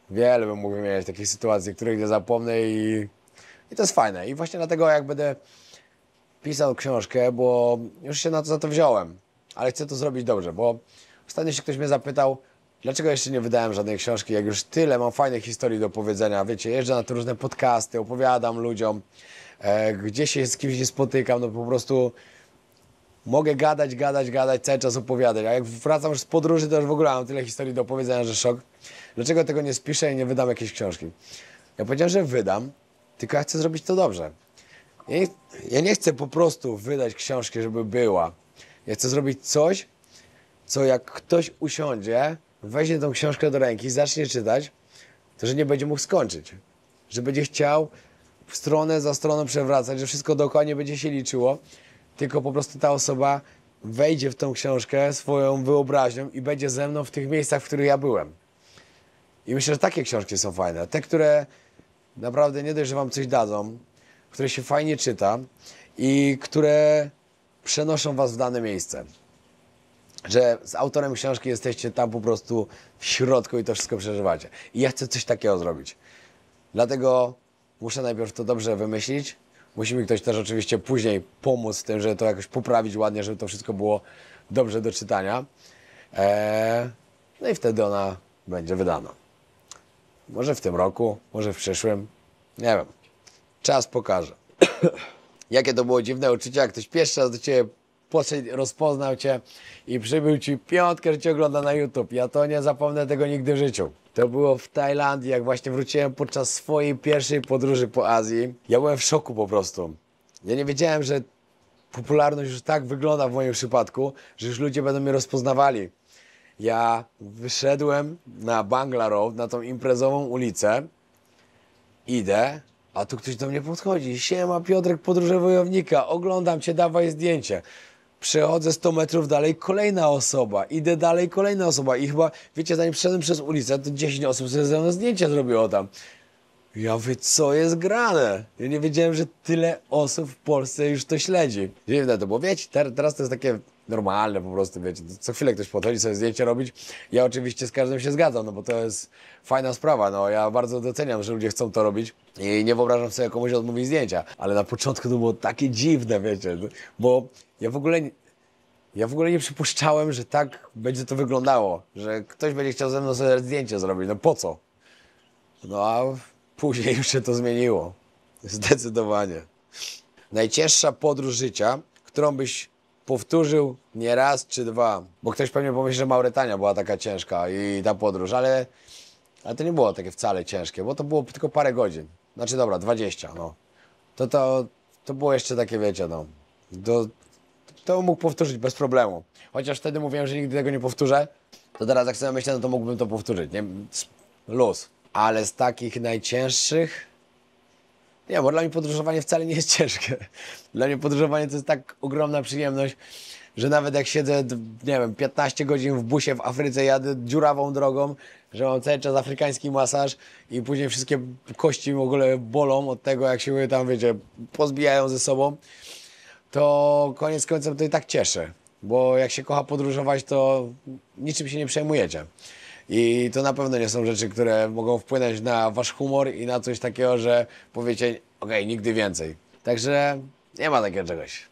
Wiele bym mógł wymieniać takich sytuacji, których nie zapomnę i to jest fajne. I właśnie dlatego jak będę pisał książkę, bo już się za to wziąłem. Ale chcę to zrobić dobrze, bo ostatnio się ktoś mnie zapytał, dlaczego jeszcze nie wydałem żadnej książki, jak już tyle mam fajnych historii do powiedzenia. Wiecie, jeżdżę na te różne podcasty, opowiadam ludziom, gdzie się z kimś nie spotykam, no po prostu mogę gadać, cały czas opowiadać. A jak wracam już z podróży, to już w ogóle mam tyle historii do opowiedzenia, że szok. Dlaczego tego nie spiszę i nie wydam jakiejś książki? Ja powiedziałem, że wydam, tylko ja chcę zrobić to dobrze. Ja nie, ja nie chcę po prostu wydać książki, żeby była. Ja chcę zrobić coś, co jak ktoś usiądzie, weźmie tą książkę do ręki, zacznie czytać, to że nie będzie mógł skończyć. Że będzie chciał stronę za stroną przewracać, że wszystko dookoła nie będzie się liczyło, tylko po prostu ta osoba wejdzie w tą książkę swoją wyobraźnią i będzie ze mną w tych miejscach, w których ja byłem. I myślę, że takie książki są fajne. Te, które naprawdę nie dość, że wam coś dadzą, które się fajnie czyta i które przenoszą was w dane miejsce. Że z autorem książki jesteście tam po prostu w środku i to wszystko przeżywacie. I ja chcę coś takiego zrobić. Dlatego muszę najpierw to dobrze wymyślić. Musi mi ktoś też oczywiście później pomóc w tym, żeby to jakoś poprawić ładnie, żeby to wszystko było dobrze do czytania. No i wtedy ona będzie wydana. Może w tym roku, może w przyszłym. Nie wiem. Czas pokaże. Jakie to było dziwne uczucie, jak ktoś pierwszy raz do Ciebie podszedł, rozpoznał Cię i przybył Ci piątkę, że Cię ogląda na YouTube. Ja to nie zapomnę tego nigdy w życiu. To było w Tajlandii, jak właśnie wróciłem podczas swojej pierwszej podróży po Azji. Ja byłem w szoku po prostu. Ja nie wiedziałem, że popularność już tak wygląda w moim przypadku, że już ludzie będą mnie rozpoznawali. Ja wyszedłem na Bangla Road, na tą imprezową ulicę, idę, a tu ktoś do mnie podchodzi. Siema Piotrek, podróże wojownika, oglądam Cię, dawaj zdjęcie. Przechodzę 100 metrów dalej, kolejna osoba, idę dalej, kolejna osoba i chyba, wiecie, zanim przeszedłem przez ulicę, to 10 osób sobie ze mną zdjęcia zrobiło tam. Ja mówię, co jest grane? Ja nie wiedziałem, że tyle osób w Polsce już to śledzi. Dziwne to było, wiecie, teraz to jest takie normalne po prostu, wiecie, co chwilę ktoś podchodzi sobie zdjęcie robić. Ja oczywiście z każdym się zgadzam, no bo to jest fajna sprawa, no ja bardzo doceniam, że ludzie chcą to robić i nie wyobrażam sobie komuś odmówić zdjęcia, ale na początku to było takie dziwne, wiecie, bo ja w ogóle nie przypuszczałem, że tak będzie to wyglądało, że ktoś będzie chciał ze mną sobie zdjęcie zrobić, no po co? No a później już się to zmieniło. Zdecydowanie. Najcięższa podróż życia, którą byś powtórzył nie raz czy dwa. Bo ktoś pewnie pomyśli, że Mauretania była taka ciężka i ta podróż, ale to nie było takie wcale ciężkie, bo to było tylko parę godzin. Znaczy dobra, 20, no. To było jeszcze takie, wiecie, no. To mógł powtórzyć bez problemu. Chociaż wtedy mówiłem, że nigdy tego nie powtórzę, to teraz jak sobie myślę, no to mógłbym to powtórzyć, nie? Luz. Ale z takich najcięższych... Nie, bo dla mnie podróżowanie wcale nie jest ciężkie. Dla mnie podróżowanie to jest tak ogromna przyjemność, że nawet jak siedzę, nie wiem, 15 godzin w busie w Afryce, jadę dziurawą drogą, że mam cały czas afrykański masaż i później wszystkie kości w ogóle bolą od tego, jak się tam, wiecie, pozbijają ze sobą, to koniec końcem to i tak cieszę. Bo jak się kocha podróżować, to niczym się nie przejmujecie. I to na pewno nie są rzeczy, które mogą wpłynąć na wasz humor i na coś takiego, że powiecie, okej, nigdy więcej. Także nie ma takiego czegoś.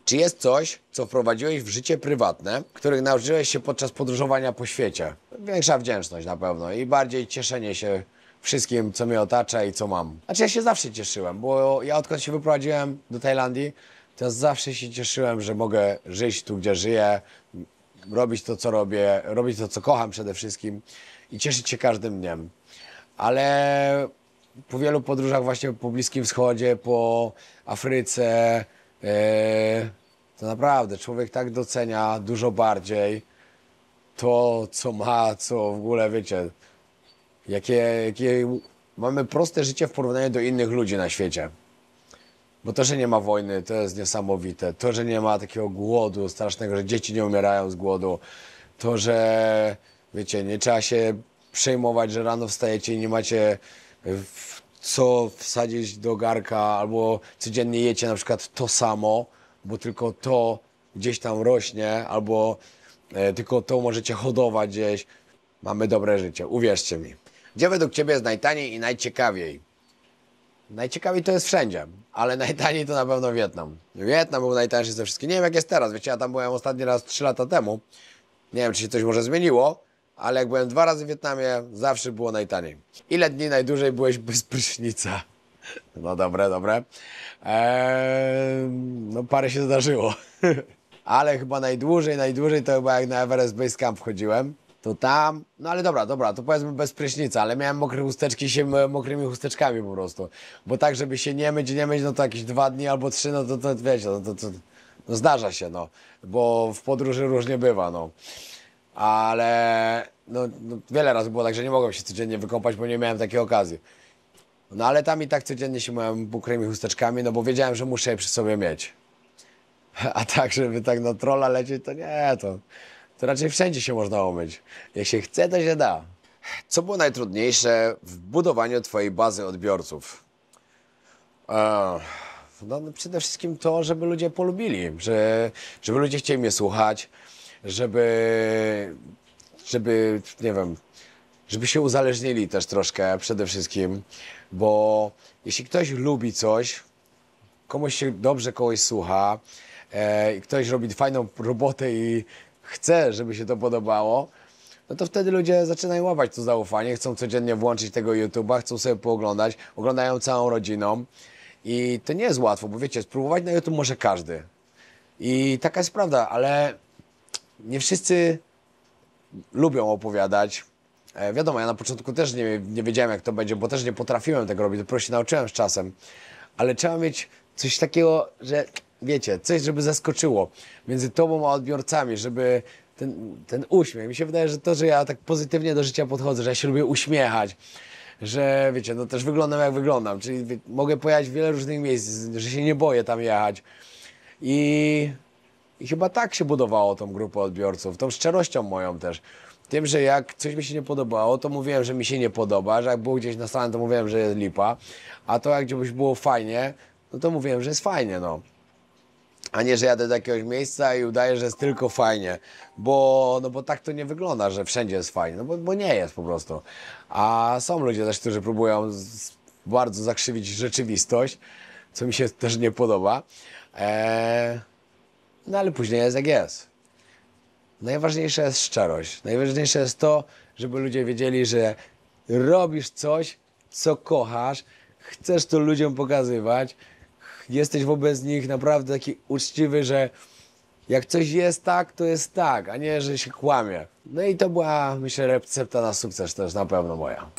Czy jest coś, co wprowadziłeś w życie prywatne, których nauczyłeś się podczas podróżowania po świecie? Większa wdzięczność na pewno i bardziej cieszenie się wszystkim, co mnie otacza i co mam. Znaczy ja się zawsze cieszyłem, bo ja odkąd się wyprowadziłem do Tajlandii, to zawsze się cieszyłem, że mogę żyć tu, gdzie żyję, robić to, co robię, robić to, co kocham przede wszystkim i cieszyć się każdym dniem. Ale po wielu podróżach właśnie po Bliskim Wschodzie, po Afryce, to naprawdę człowiek tak docenia dużo bardziej to, co ma, co w ogóle, wiecie, jakie mamy proste życie w porównaniu do innych ludzi na świecie. Bo to, że nie ma wojny, to jest niesamowite. To, że nie ma takiego głodu strasznego, że dzieci nie umierają z głodu. To, że, wiecie, nie trzeba się przejmować, że rano wstajecie i nie macie co wsadzić do garka, albo codziennie jecie na przykład to samo, bo tylko to gdzieś tam rośnie, albo tylko to możecie hodować gdzieś. Mamy dobre życie, uwierzcie mi. Gdzie według Ciebie jest najtaniej i najciekawiej? Najciekawiej to jest wszędzie, ale najtaniej to na pewno Wietnam. Wietnam był najtańszy ze wszystkich. Nie wiem jak jest teraz, wiecie, ja tam byłem ostatni raz 3 lata temu. Nie wiem, czy się coś może zmieniło, ale jak byłem 2 razy w Wietnamie, zawsze było najtaniej. Ile dni najdłużej byłeś bez prysznica? No dobre, dobre. No parę się zdarzyło. Ale chyba najdłużej to chyba jak na Everest Base Camp wchodziłem. to tam, no ale dobra, to powiedzmy bez prysznica, ale miałem mokre chusteczki się mokrymi chusteczkami po prostu. Bo tak, żeby się nie myć, no to jakieś 2 dni albo 3, no to wiecie, no zdarza się, no. Bo w podróży różnie bywa, no. Ale no wiele razy było tak, że nie mogłem się codziennie wykąpać, bo nie miałem takiej okazji. No ale tam i tak codziennie się myłem mokrymi chusteczkami, no bo wiedziałem, że muszę je przy sobie mieć. A tak, żeby tak na trolla lecieć, to nie, to raczej wszędzie się można umyć. Jak się chce, to się da. Co było najtrudniejsze w budowaniu twojej bazy odbiorców? No, przede wszystkim to, żeby ludzie polubili, żeby ludzie chcieli mnie słuchać, nie wiem, żeby się uzależnili też troszkę przede wszystkim, bo jeśli ktoś lubi coś, komuś się dobrze kogoś słucha, i ktoś robi fajną robotę i chce, żeby się to podobało, no to wtedy ludzie zaczynają łapać to zaufanie, chcą codziennie włączyć tego YouTube'a, chcą sobie pooglądać, oglądają całą rodziną i to nie jest łatwo, bo wiecie, spróbować na YouTube może każdy. I taka jest prawda, ale nie wszyscy lubią opowiadać. Wiadomo, ja na początku też nie wiedziałem, jak to będzie, bo też nie potrafiłem tego robić, dopiero się nauczyłem z czasem. Ale trzeba mieć coś takiego, że wiecie, coś, żeby zaskoczyło między tobą a odbiorcami, żeby ten uśmiech. Mi się wydaje, że to, że ja tak pozytywnie do życia podchodzę, że ja się lubię uśmiechać, że wiecie, no też wyglądam jak wyglądam, czyli mogę pojechać w wiele różnych miejsc, że się nie boję tam jechać. I chyba tak się budowało tą grupę odbiorców, tą szczerością moją też. Tym, że jak coś mi się nie podobało, to mówiłem, że mi się nie podoba, że jak było gdzieś na stronie, to mówiłem, że jest lipa, a to jak gdzieś było fajnie, no to mówiłem, że jest fajnie, no. A nie, że jadę do jakiegoś miejsca i udaję, że jest tylko fajnie, bo tak to nie wygląda, że wszędzie jest fajnie, no bo nie jest po prostu. A są ludzie też, którzy próbują bardzo zakrzywić rzeczywistość, co mi się też nie podoba. No ale później jest jak jest. Najważniejsza jest szczerość. Najważniejsze jest to, żeby ludzie wiedzieli, że robisz coś, co kochasz, chcesz to ludziom pokazywać, jesteś wobec nich naprawdę taki uczciwy, że jak coś jest tak, to jest tak, a nie, że się kłamie. No i to była, myślę, recepta na sukces też na pewno moja.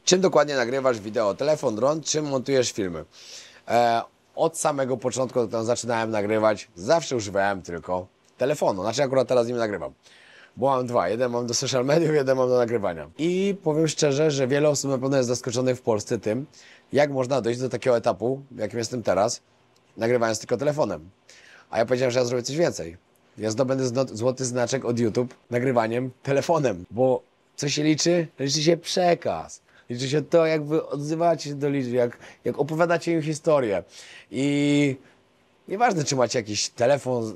Czym dokładnie nagrywasz wideo? Telefon, dron, czym montujesz filmy? Od samego początku, jak tam zaczynałem nagrywać, zawsze używałem tylko telefonu. Znaczy akurat teraz nim nagrywam. Bo mam dwa. Jeden mam do social mediów, jeden mam do nagrywania. I powiem szczerze, że wiele osób na pewno jest zaskoczonych w Polsce tym, jak można dojść do takiego etapu, jakim jestem teraz, nagrywając tylko telefonem. A ja powiedziałem, że ja zrobię coś więcej. Ja zdobędę złoty znaczek od YouTube nagrywaniem telefonem. Bo co się liczy? Liczy się przekaz. Liczy się to, jak wy odzywacie się do ludzi, jak opowiadacie im historię. I nieważne, czy macie jakiś telefon,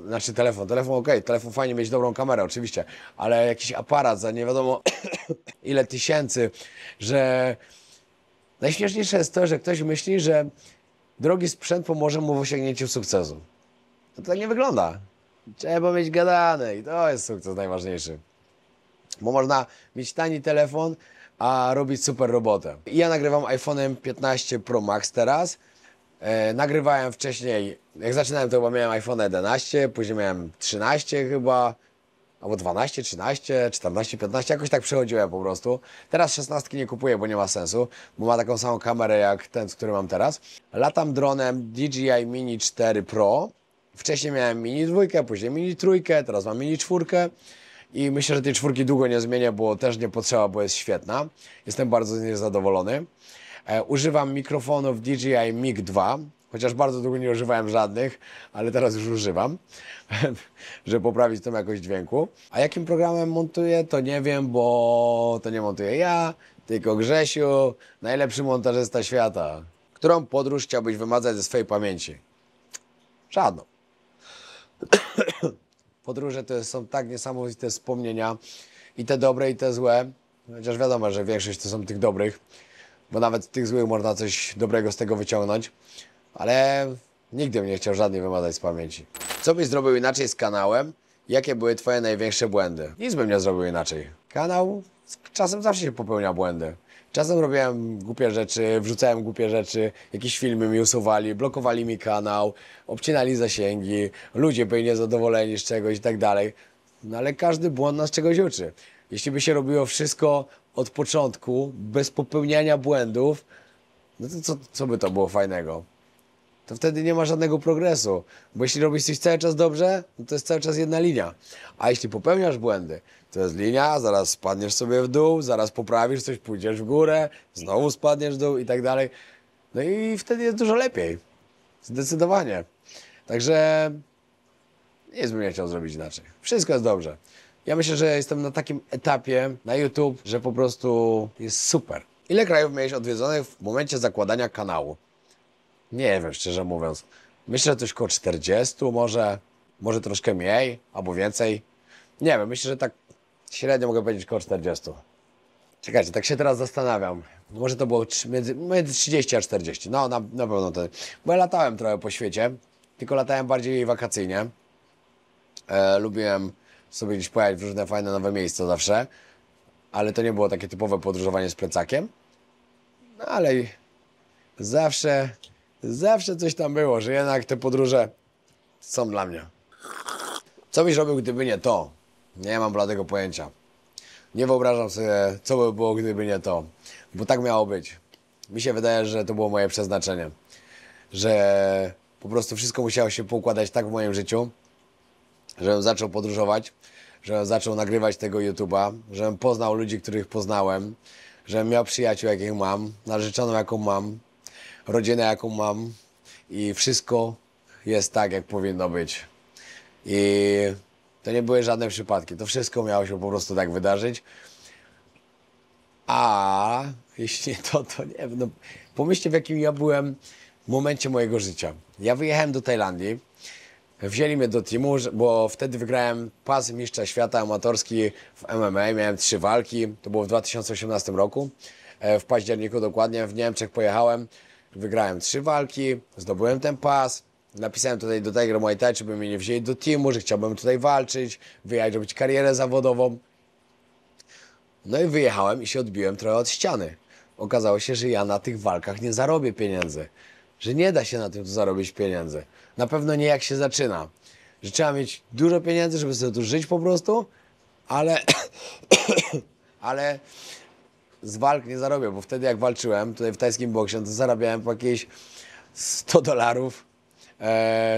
telefon okej, telefon fajnie mieć dobrą kamerę oczywiście, ale jakiś aparat za nie wiadomo ile tysięcy, że najśmieszniejsze jest to, że ktoś myśli, że drogi sprzęt pomoże mu w osiągnięciu sukcesu. To tak nie wygląda. Trzeba mieć gadane i to jest sukces najważniejszy. Bo można mieć tani telefon, a robić super robotę. Ja nagrywam iPhone'em 15 Pro Max teraz. Nagrywałem wcześniej, jak zaczynałem, to chyba miałem iPhone 11, później miałem 13 chyba, albo 12, 13, 14, 15, jakoś tak przechodziłem po prostu. Teraz 16 nie kupuję, bo nie ma sensu, bo ma taką samą kamerę jak ten, który mam teraz. Latam dronem DJI Mini 4 Pro. Wcześniej miałem Mini 2, później Mini 3, teraz mam Mini 4. I myślę, że tej 4 długo nie zmienię, bo też nie potrzeba, bo jest świetna. Jestem bardzo z niej zadowolony. Używam mikrofonów DJI Mic 2, chociaż bardzo długo nie używałem żadnych, ale teraz już używam, żeby poprawić tą jakość dźwięku. A jakim programem montuję, to nie wiem, bo to nie montuję ja, tylko Grzesiu, najlepszy montażysta świata. Którą podróż chciałbyś wymazać ze swojej pamięci? Żadną. Podróże to są tak niesamowite wspomnienia, i te dobre, i te złe, chociaż wiadomo, że większość to są tych dobrych, bo nawet z tych złych można coś dobrego z tego wyciągnąć, ale nigdy bym nie chciał żadnej wymazać z pamięci. Co byś zrobił inaczej z kanałem? Jakie były twoje największe błędy? Nic bym nie zrobił inaczej. Kanał czasem zawsze się popełnia błędy. Czasem robiłem głupie rzeczy, wrzucałem głupie rzeczy, jakieś filmy mi usuwali, blokowali mi kanał, obcinali zasięgi, ludzie byli niezadowoleni z czegoś i tak dalej. No ale każdy błąd nas czegoś uczy. jeśli by się robiło wszystko od początku, bez popełniania błędów, no to co by to było fajnego? To wtedy nie ma żadnego progresu. Bo jeśli robisz coś cały czas dobrze, no to jest cały czas jedna linia. A jeśli popełniasz błędy, to jest linia, zaraz spadniesz sobie w dół, zaraz poprawisz coś, pójdziesz w górę, znowu spadniesz w dół i tak dalej. No i wtedy jest dużo lepiej. Zdecydowanie. Także nic bym nie chciał zrobić inaczej. Wszystko jest dobrze. Ja myślę, że jestem na takim etapie na YouTube, że po prostu jest super. Ile krajów miałeś odwiedzonych w momencie zakładania kanału? Nie wiem, szczerze mówiąc. Myślę, że coś koło 40, może troszkę mniej, albo więcej. Nie wiem, myślę, że tak średnio mogę powiedzieć koło 40. Czekajcie, tak się teraz zastanawiam. Może to było między 30 a 40. No, na pewno to. Bo ja latałem trochę po świecie, tylko latałem bardziej wakacyjnie. Lubiłem sobie gdzieś pojechać w różne fajne nowe miejsca zawsze, ale to nie było takie typowe podróżowanie z plecakiem. No ale zawsze coś tam było, że jednak te podróże są dla mnie. Co byś robił, gdyby nie to? Nie mam bladego pojęcia. Nie wyobrażam sobie, co by było, gdyby nie to. Bo tak miało być. Mi się wydaje, że to było moje przeznaczenie. Że po prostu wszystko musiało się poukładać tak w moim życiu, żebym zaczął podróżować, żebym zaczął nagrywać tego YouTube'a, żebym poznał ludzi, których poznałem, żebym miał przyjaciół, jakich mam, narzeczoną, jaką mam, rodzinę, jaką mam i wszystko jest tak, jak powinno być. I to nie były żadne przypadki, to wszystko miało się po prostu tak wydarzyć. A jeśli nie to nie wiem, no, pomyślcie, w jakim ja byłem momencie mojego życia. Ja wyjechałem do Tajlandii, wzięli mnie do teamu, bo wtedy wygrałem pas mistrza świata amatorski w MMA, miałem 3 walki, to było w 2018 roku, w październiku dokładnie, w Niemczech pojechałem, wygrałem 3 walki, zdobyłem ten pas, napisałem tutaj do Tiger Muay Thai, żeby mnie nie wzięli do teamu, że chciałbym tutaj walczyć, wyjechać, robić karierę zawodową. No i wyjechałem i się odbiłem trochę od ściany. Okazało się, że ja na tych walkach nie zarobię pieniędzy. Że nie da się na tym zarobić pieniędzy. Na pewno nie jak się zaczyna. Że trzeba mieć dużo pieniędzy, żeby sobie tu żyć po prostu, ale z walk nie zarobię, bo wtedy jak walczyłem tutaj w tajskim boksie, to zarabiałem po jakieś $100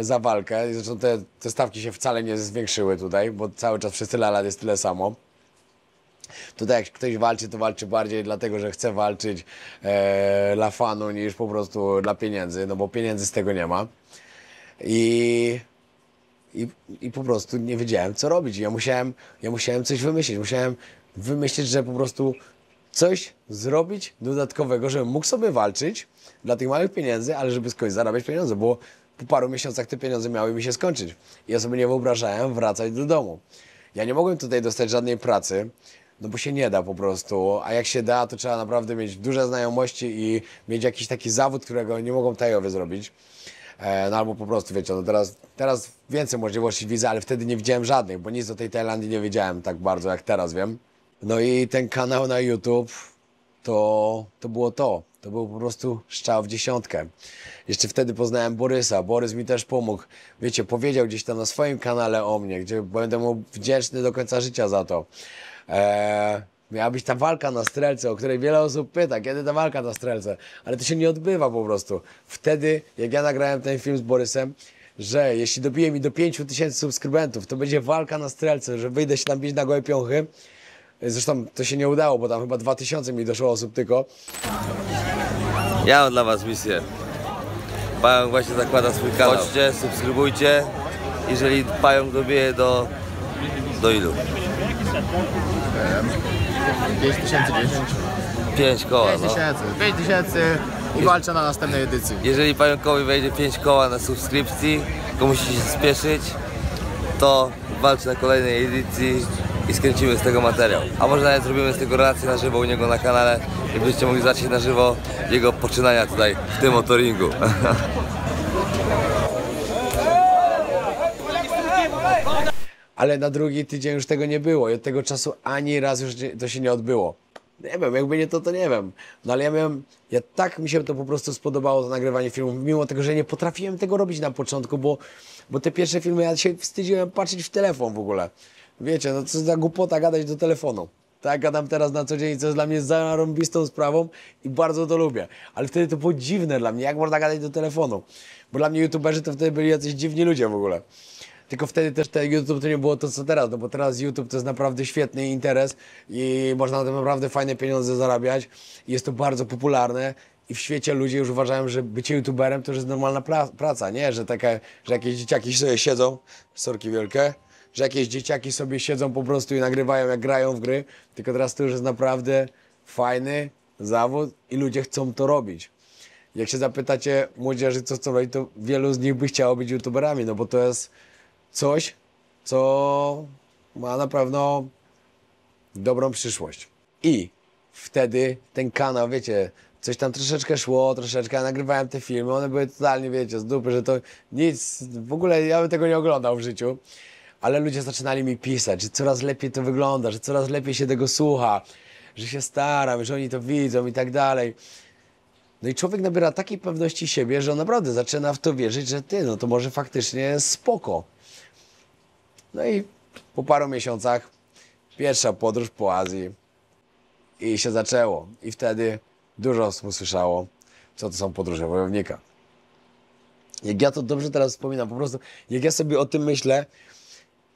za walkę. Zresztą te stawki się wcale nie zwiększyły tutaj, bo cały czas przez tyle lat jest tyle samo. Tutaj jak ktoś walczy, to walczy bardziej dlatego, że chce walczyć dla fanu niż po prostu dla pieniędzy, no bo pieniędzy z tego nie ma. I po prostu nie wiedziałem, co robić. Ja musiałem coś wymyślić. Musiałem wymyślić, że po prostu coś zrobić dodatkowego, żebym mógł sobie walczyć dla tych małych pieniędzy, ale żeby skądś zarabiać pieniądze, bo po paru miesiącach te pieniądze miały mi się skończyć. I ja sobie nie wyobrażałem wracać do domu. Ja nie mogłem tutaj dostać żadnej pracy, no bo się nie da po prostu, a jak się da, to trzeba naprawdę mieć duże znajomości i mieć jakiś taki zawód, którego nie mogą Tajowie zrobić. No albo po prostu, wiecie, no teraz więcej możliwości widzę, ale wtedy nie widziałem żadnych, bo nic o tej Tajlandii nie wiedziałem tak bardzo, jak teraz wiem. No i ten kanał na YouTube, to było to. To był po prostu strzał w dziesiątkę. Jeszcze wtedy poznałem Borysa. Borys mi też pomógł. Wiecie, powiedział gdzieś tam na swoim kanale o mnie, gdzie będę mu wdzięczny do końca życia za to. Miała być ta walka na Strzelce, o której wiele osób pyta, kiedy ta walka na Strzelce, ale to się nie odbywa po prostu. Wtedy, jak ja nagrałem ten film z Borysem, że jeśli dobiję mi do 5000 subskrybentów, to będzie walka na Strzelce, że wyjdę się tam bić na gołe piąchy. Zresztą to się nie udało, bo tam chyba 2000 mi doszło osób tylko. Ja mam dla was misję. Pająk właśnie zakłada swój kanał. Chodźcie, subskrybujcie. Jeżeli Pająk dobije do ilu? 5010. 5 koła, no. 5000 i walczę na następnej edycji. Jeżeli Pająkowi wejdzie 5 koła na subskrypcji, tylko musicie się spieszyć, to walczy na kolejnej edycji i skręcimy z tego materiał. A może nawet zrobimy z tego relację na żywo u niego na kanale i będziecie mogli zobaczyć na żywo jego poczynania tutaj w tym motoringu. Ale na drugi tydzień już tego nie było i od tego czasu ani raz już to się nie odbyło. Nie wiem, jakby nie to nie wiem. No ale tak mi się to po prostu spodobało, to nagrywanie filmów, mimo tego, że nie potrafiłem tego robić na początku, bo te pierwsze filmy ja się wstydziłem patrzeć w telefon w ogóle. Wiecie, no co za głupota gadać do telefonu. Tak gadam teraz na co dzień, co jest dla mnie zarąbistą sprawą i bardzo to lubię. Ale wtedy to było dziwne dla mnie, jak można gadać do telefonu. Bo dla mnie youtuberzy to wtedy byli jacyś dziwni ludzie w ogóle. Tylko wtedy też ten YouTube to nie było to, co teraz, no bo teraz YouTube to jest naprawdę świetny interes i można na tym naprawdę fajne pieniądze zarabiać. I jest to bardzo popularne i w świecie ludzie już uważają, że bycie YouTuberem to już jest normalna praca, nie? Że jakieś dzieciaki sobie siedzą, sorki wielkie, że jakieś dzieciaki sobie siedzą po prostu i nagrywają, jak grają w gry, tylko teraz to już jest naprawdę fajny zawód i ludzie chcą to robić. Jak się zapytacie młodzieży, co chcą robić, to wielu z nich by chciało być YouTuberami, no bo to jest coś, co ma na pewno dobrą przyszłość. I wtedy ten kanał, wiecie, coś tam troszeczkę szło, troszeczkę, ja nagrywałem te filmy, one były totalnie, wiecie, z dupy, że to nic, w ogóle ja bym tego nie oglądał w życiu. Ale ludzie zaczynali mi pisać, że coraz lepiej to wygląda, że coraz lepiej się tego słucha, że się staram, że oni to widzą i tak dalej. No i człowiek nabiera takiej pewności siebie, że on naprawdę zaczyna w to wierzyć, że no to może faktycznie jest spoko. No i po paru miesiącach pierwsza podróż po Azji i się zaczęło. I wtedy dużo osób usłyszało, co to są podróże wojownika. Jak ja to dobrze teraz wspominam, po prostu jak ja sobie o tym myślę,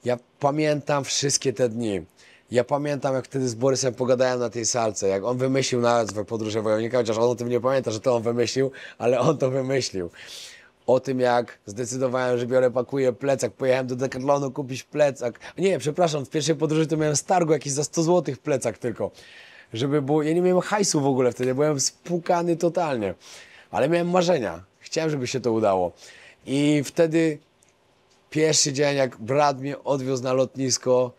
ja pamiętam wszystkie te dni. Ja pamiętam, jak wtedy z Borysem pogadałem na tej salce, jak on wymyślił nazwę Podróże Wojownika, chociaż on o tym nie pamięta, że to on wymyślił, ale on to wymyślił. O tym, jak zdecydowałem, że pakuję plecak, pojechałem do Decathlonu kupić plecak. Nie, przepraszam, w pierwszej podróży to miałem z targu jakiś za 100 zł plecak tylko. Żeby było, ja nie miałem hajsu w ogóle wtedy, byłem spłukany totalnie. Ale miałem marzenia, chciałem, żeby się to udało. I wtedy pierwszy dzień, jak brat mnie odwiózł na lotnisko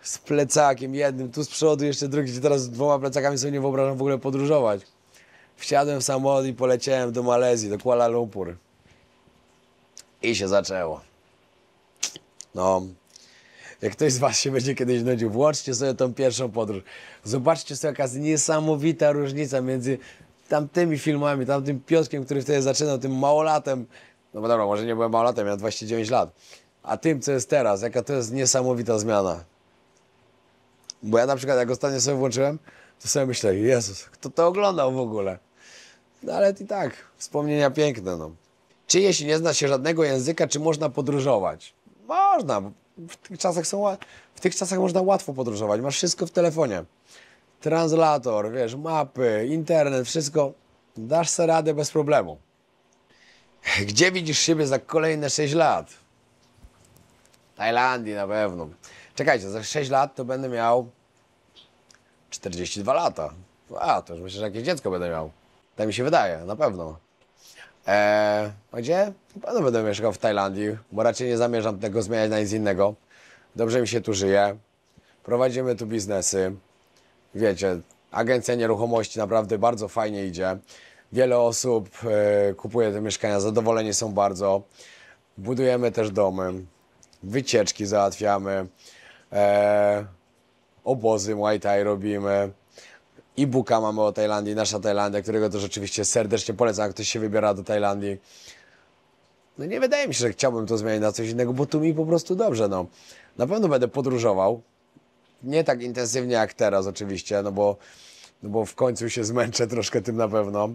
z plecakiem jednym, tu z przodu jeszcze drugi, gdzie teraz z 2 plecakami sobie nie wyobrażam w ogóle podróżować. Wsiadłem w samolot i poleciałem do Malezji, do Kuala Lumpur. I się zaczęło. No, jak ktoś z was się będzie kiedyś nudził, włączcie sobie tą pierwszą podróż. Zobaczcie sobie, jaka jest niesamowita różnica między tamtymi filmami, tamtym Piotrkiem, który wtedy zaczynał, tym małolatem. No bo dobra, może nie byłem małolatem, miałem 29 lat. A tym, co jest teraz, jaka to jest niesamowita zmiana. Bo ja na przykład, jak ostatnio sobie włączyłem, to sobie myślę, Jezus, kto to oglądał w ogóle? No ale i tak, wspomnienia piękne, no. Czy jeśli nie zna się żadnego języka, czy można podróżować? Można, bo w tych czasach można łatwo podróżować, masz wszystko w telefonie. Translator, wiesz, mapy, internet, wszystko, dasz sobie radę bez problemu. Gdzie widzisz siebie za kolejne 6 lat? Tajlandii na pewno. Czekajcie, za 6 lat to będę miał 42 lata. A, to już myślę, że jakieś dziecko będę miał. Tak mi się wydaje, na pewno. A gdzie? Na pewno będę mieszkał w Tajlandii, bo raczej nie zamierzam tego zmieniać na nic innego. Dobrze mi się tu żyje. Prowadzimy tu biznesy. Wiecie, agencja nieruchomości naprawdę bardzo fajnie idzie. Wiele osób kupuje te mieszkania, zadowoleni są bardzo. Budujemy też domy, wycieczki załatwiamy, obozy Muay Thai robimy. E-booka mamy o Tajlandii, Nasza Tajlandia, którego to rzeczywiście serdecznie polecam, jak ktoś się wybiera do Tajlandii. No nie wydaje mi się, że chciałbym to zmienić na coś innego, bo tu mi po prostu dobrze, no. Na pewno będę podróżował. Nie tak intensywnie jak teraz oczywiście, no bo w końcu się zmęczę troszkę tym na pewno.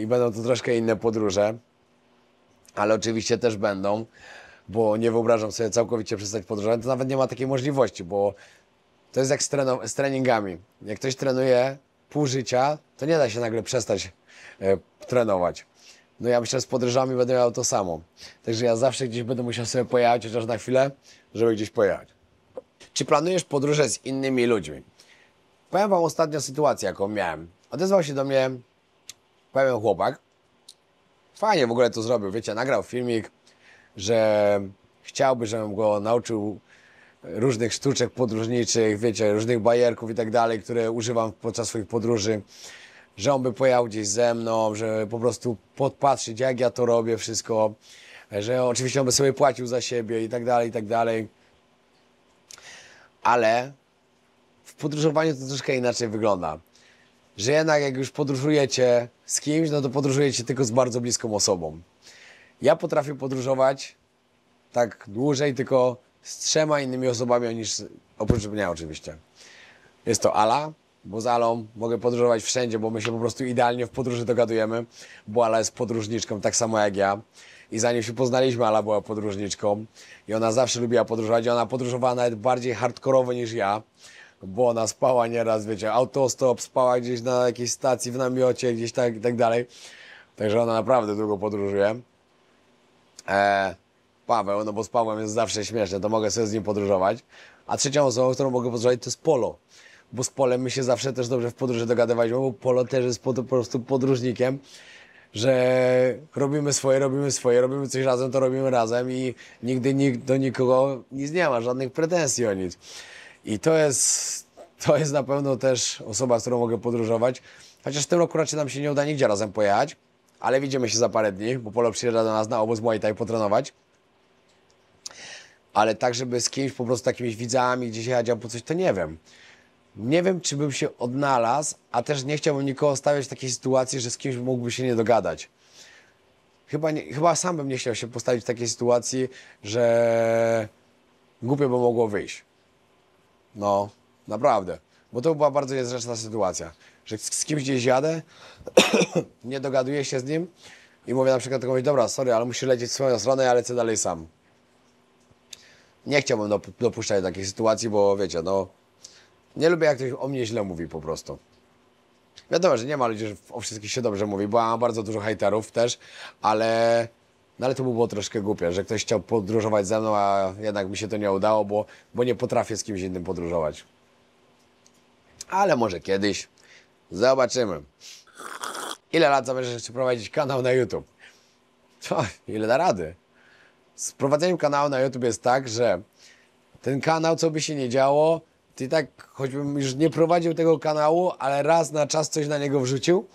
I będą to troszkę inne podróże. Ale oczywiście też będą, bo nie wyobrażam sobie całkowicie przestać podróżować. To nawet nie ma takiej możliwości, bo to jest jak z treningami. Jak ktoś trenuje pół życia, to nie da się nagle przestać trenować. No ja myślę, że z podróżami będę miał to samo. Także ja zawsze gdzieś będę musiał sobie pojechać, chociaż na chwilę, żeby gdzieś pojechać. Czy planujesz podróże z innymi ludźmi? Powiem wam ostatnią sytuację, jaką miałem. Odezwał się do mnie pewien chłopak. Fajnie w ogóle to zrobił, wiecie, nagrał filmik, że chciałby, żebym go nauczył różnych sztuczek podróżniczych, wiecie, różnych bajerków i tak dalej, które używam podczas swoich podróży, że on by pojechał gdzieś ze mną, że po prostu podpatrzyć, jak ja to robię, wszystko, że oczywiście on by sobie płacił za siebie i tak dalej, i tak dalej. Ale w podróżowaniu to troszkę inaczej wygląda. Że jednak jak już podróżujecie z kimś, no to podróżujecie tylko z bardzo bliską osobą. Ja potrafię podróżować tak dłużej tylko z 3 innymi osobami, oprócz mnie oczywiście. Jest to Ala, bo z Alą mogę podróżować wszędzie, bo my się po prostu idealnie w podróży dogadujemy, bo Ala jest podróżniczką, tak samo jak ja. I zanim się poznaliśmy, Ala była podróżniczką i ona zawsze lubiła podróżować i ona podróżowała nawet bardziej hardkorowo niż ja, bo ona spała nieraz, wiecie, autostop, spała gdzieś na jakiejś stacji w namiocie, gdzieś tak i tak dalej. Także ona naprawdę długo podróżuje. Paweł, no bo z Pawłem jest zawsze śmieszne, to mogę sobie z nim podróżować. A trzecią osobą, którą mogę podróżować, to jest Polo. Bo z Polem my się zawsze też dobrze w podróży dogadywaliśmy, bo Polo też jest po prostu podróżnikiem, że robimy coś razem, to robimy razem i nigdy nikt do nikogo nic nie ma, żadnych pretensji o nic. I to jest na pewno też osoba, z którą mogę podróżować. Chociaż w tym roku raczej nam się nie uda nigdzie razem pojechać, ale widzimy się za parę dni, bo Polo przyjeżdża do nas na obóz Muay Thai potrenować. Ale tak, żeby z kimś po prostu takimiś widzami gdzieś jechać albo coś, to nie wiem. Nie wiem, czy bym się odnalazł, a też nie chciałbym nikogo stawiać w takiej sytuacji, że z kimś mógłby się nie dogadać. Chyba sam bym nie chciał się postawić w takiej sytuacji, że głupio by mogło wyjść. No, naprawdę. Bo to była bardzo niezręczna sytuacja, że z kimś gdzieś jadę, nie dogaduję się z nim i mówię na przykład komuś, dobra, sorry, ale musisz lecieć w swoją stronę, ja lecę dalej sam. Nie chciałbym dopuszczać do takiej sytuacji, bo wiecie, no, nie lubię, jak ktoś o mnie źle mówi po prostu. Wiadomo, że nie ma ludzi, że o wszystkich się dobrze mówi, bo mam bardzo dużo hejterów też, ale to by było troszkę głupie, że ktoś chciał podróżować ze mną, a jednak mi się to nie udało, bo nie potrafię z kimś innym podróżować. Ale może kiedyś. Zobaczymy. Ile lat zamierzasz jeszcze prowadzić kanał na YouTube? Ile da rady? Z prowadzeniem kanału na YouTube jest tak, że ten kanał, co by się nie działo, to i tak, choćbym już nie prowadził tego kanału, ale raz na czas coś na niego wrzucił,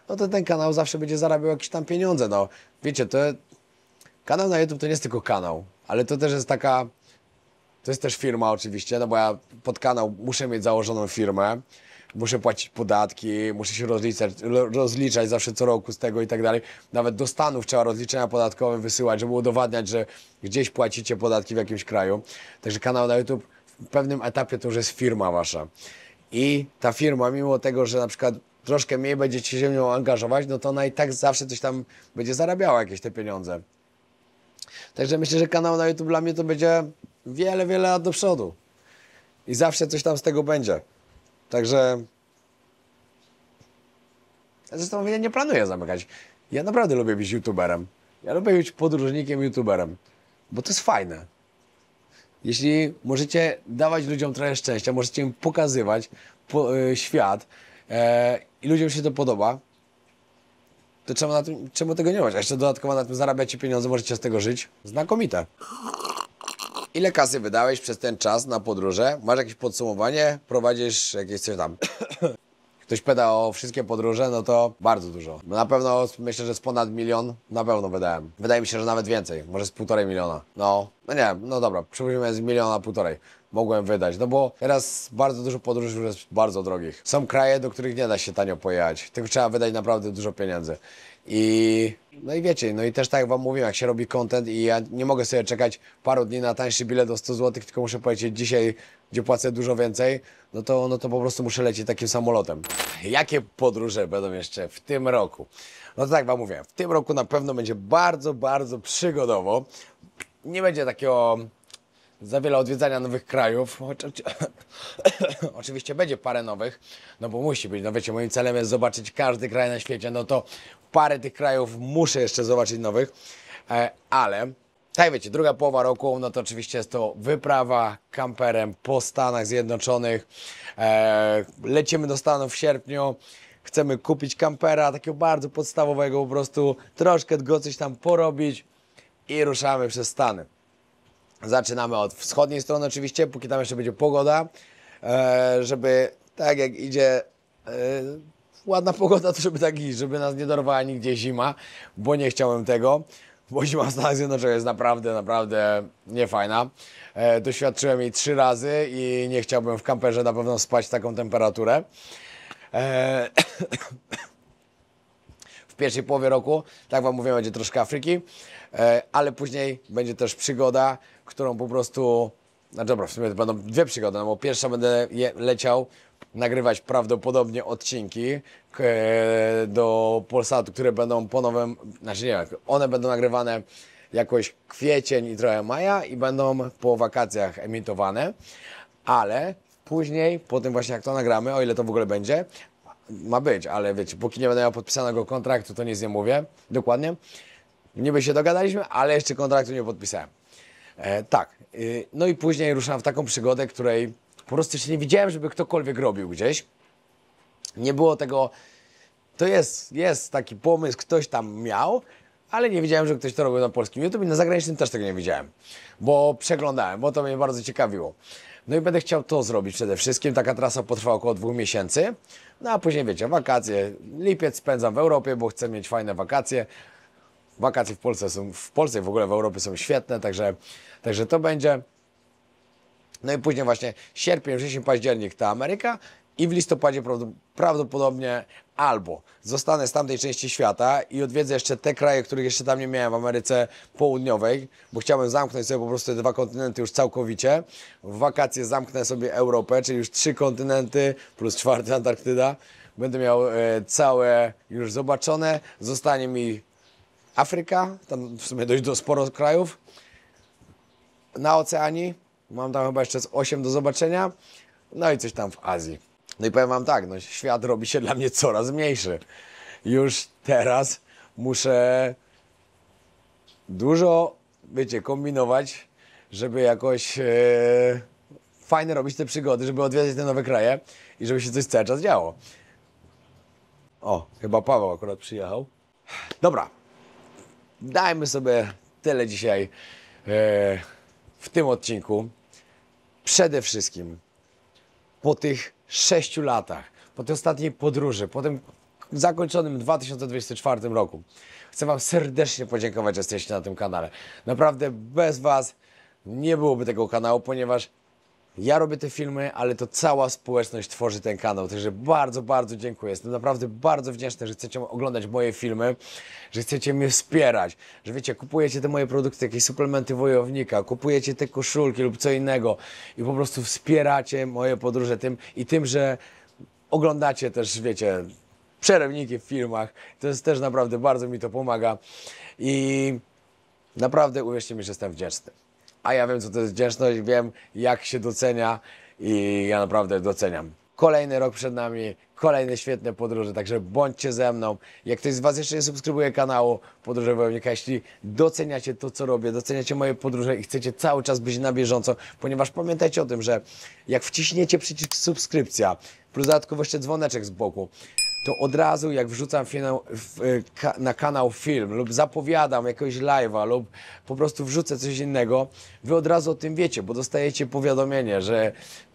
no to ten kanał zawsze będzie zarabiał jakieś tam pieniądze. No, wiecie, kanał na YouTube to nie jest tylko kanał, ale to też jest to jest też firma oczywiście, no bo ja pod kanał muszę mieć założoną firmę, muszę płacić podatki, muszę się rozliczać zawsze co roku z tego i tak dalej. Nawet do Stanów trzeba rozliczenia podatkowe wysyłać, żeby udowadniać, że gdzieś płacicie podatki w jakimś kraju. Także kanał na YouTube w pewnym etapie to już jest firma wasza. I ta firma, mimo tego, że na przykład troszkę mniej będziecie się w nią angażować, no to ona i tak zawsze coś tam będzie zarabiała, jakieś te pieniądze. Także myślę, że kanał na YouTube dla mnie to będzie wiele, wiele lat do przodu. I zawsze coś tam z tego będzie. Także... Zresztą ja nie planuję zamykać. Ja naprawdę lubię być YouTuberem. Ja lubię być podróżnikiem, YouTuberem. Bo to jest fajne. Jeśli możecie dawać ludziom trochę szczęścia, możecie im pokazywać świat i ludziom się to podoba, to czemu tego nie robić? A jeszcze dodatkowo na tym zarabiacie pieniądze, możecie z tego żyć. Znakomite. Ile kasy wydałeś przez ten czas na podróże? Masz jakieś podsumowanie? Prowadzisz jakieś coś tam? Ktoś pyta o wszystkie podróże, no to bardzo dużo. Na pewno myślę, że z ponad 1 milion na pewno wydałem. Wydaje mi się, że nawet więcej, może z 1,5 miliona. No nie, no dobra, przypuśćmy z 1,5 miliona mogłem wydać, no bo teraz bardzo dużo podróży już jest bardzo drogich. Są kraje, do których nie da się tanio pojechać, tylko trzeba wydać naprawdę dużo pieniędzy. No i wiecie, no i też tak jak wam mówiłem, jak się robi content i ja nie mogę sobie czekać paru dni na tańszy bilet o 100 zł, tylko muszę polecieć dzisiaj, gdzie płacę dużo więcej, no to po prostu muszę lecieć takim samolotem. Jakie podróże będą jeszcze w tym roku? No to tak wam mówię, w tym roku na pewno będzie bardzo, bardzo przygodowo. Nie będzie takiego za wiele odwiedzania nowych krajów. Oczywiście będzie parę nowych, no bo musi być. No wiecie, moim celem jest zobaczyć każdy kraj na świecie, no to parę tych krajów muszę jeszcze zobaczyć nowych, ale tak wiecie, druga połowa roku, no to oczywiście jest to wyprawa kamperem po Stanach Zjednoczonych. Lecimy do Stanów w sierpniu. Chcemy kupić kampera, takiego bardzo podstawowego, po prostu troszkę go coś tam porobić i ruszamy przez Stany. Zaczynamy od wschodniej strony oczywiście, póki tam jeszcze będzie pogoda, żeby tak jak idzie ładna pogoda, to żeby tak iść, żeby nas nie dorwała nigdzie zima, bo nie chciałem tego, bo zima w Stanach Zjednoczonych jest naprawdę, naprawdę niefajna. Doświadczyłem jej 3 razy i nie chciałbym w kamperze na pewno spać w taką temperaturę. W pierwszej połowie roku, tak wam mówiłem, będzie troszkę Afryki, ale później będzie też przygoda, którą po prostu, no dobra, w sumie to będą 2 przygody, no bo pierwsza będę leciał nagrywać prawdopodobnie odcinki do Polsatu, które będą po nowym, znaczy nie, one będą nagrywane jakoś kwiecień i trochę maja i będą po wakacjach emitowane, ale później, po tym właśnie jak to nagramy, o ile to w ogóle będzie, ma być, ale wiecie, póki nie będę miał podpisanego kontraktu, to nic nie mówię dokładnie. Niby się dogadaliśmy, ale jeszcze kontraktu nie podpisałem. Tak, no i później ruszam w taką przygodę, której po prostu jeszcze nie widziałem, żeby ktokolwiek robił gdzieś. Nie było tego, to jest taki pomysł, ktoś tam miał, ale nie widziałem, że ktoś to robił na polskim YouTube i na zagranicznym też tego nie widziałem, bo przeglądałem, bo to mnie bardzo ciekawiło. No i będę chciał to zrobić przede wszystkim. Taka trasa potrwa około 2 miesięcy, no a później wiecie, wakacje, lipiec spędzam w Europie, bo chcę mieć fajne wakacje. Wakacje w Polsce i w ogóle w Europie są świetne, także to będzie. No i później właśnie sierpień, wrzesień, październik ta Ameryka i w listopadzie prawdopodobnie albo zostanę z tamtej części świata i odwiedzę jeszcze te kraje, których jeszcze tam nie miałem w Ameryce Południowej, bo chciałem zamknąć sobie po prostu te 2 kontynenty już całkowicie. W wakacje zamknę sobie Europę, czyli już 3 kontynenty plus 4 Antarktyda. Będę miał całe już zobaczone. Zostanie mi Afryka, tam w sumie dość sporo krajów. Na Oceanii, mam tam chyba jeszcze z 8 do zobaczenia. No i coś tam w Azji. No i powiem wam tak, no świat robi się dla mnie coraz mniejszy. Już teraz muszę dużo, wiecie, kombinować, żeby jakoś fajnie robić te przygody, żeby odwiedzać te nowe kraje i żeby się coś cały czas działo. O, chyba Paweł akurat przyjechał. Dobra. Dajmy sobie tyle dzisiaj w tym odcinku. Przede wszystkim po tych 6 latach, po tej ostatniej podróży, po tym zakończonym 2024 roku, chcę wam serdecznie podziękować, że jesteście na tym kanale. Naprawdę bez was nie byłoby tego kanału, ponieważ ja robię te filmy, ale to cała społeczność tworzy ten kanał. Także bardzo, bardzo dziękuję. Jestem naprawdę bardzo wdzięczny, że chcecie oglądać moje filmy, że chcecie mnie wspierać, że wiecie, kupujecie te moje produkty, jakieś suplementy wojownika, kupujecie te koszulki lub co innego i po prostu wspieracie moje podróże tym, że oglądacie też, wiecie, przerywniki w filmach. To jest też naprawdę, bardzo mi to pomaga i naprawdę uwierzcie mi, że jestem wdzięczny. A ja wiem, co to jest wdzięczność, wiem, jak się docenia i ja naprawdę doceniam. Kolejny rok przed nami, kolejne świetne podróże, także bądźcie ze mną. Jak ktoś z was jeszcze nie subskrybuje kanału Podróże Wojownika, jeśli doceniacie to, co robię, doceniacie moje podróże i chcecie cały czas być na bieżąco, ponieważ pamiętajcie o tym, że jak wciśniecie przycisk subskrypcja, plus dodatkowo jeszcze dzwoneczek z boku, to od razu jak wrzucam na kanał film lub zapowiadam jakiegoś live'a lub po prostu wrzucę coś innego, wy od razu o tym wiecie, bo dostajecie powiadomienie, że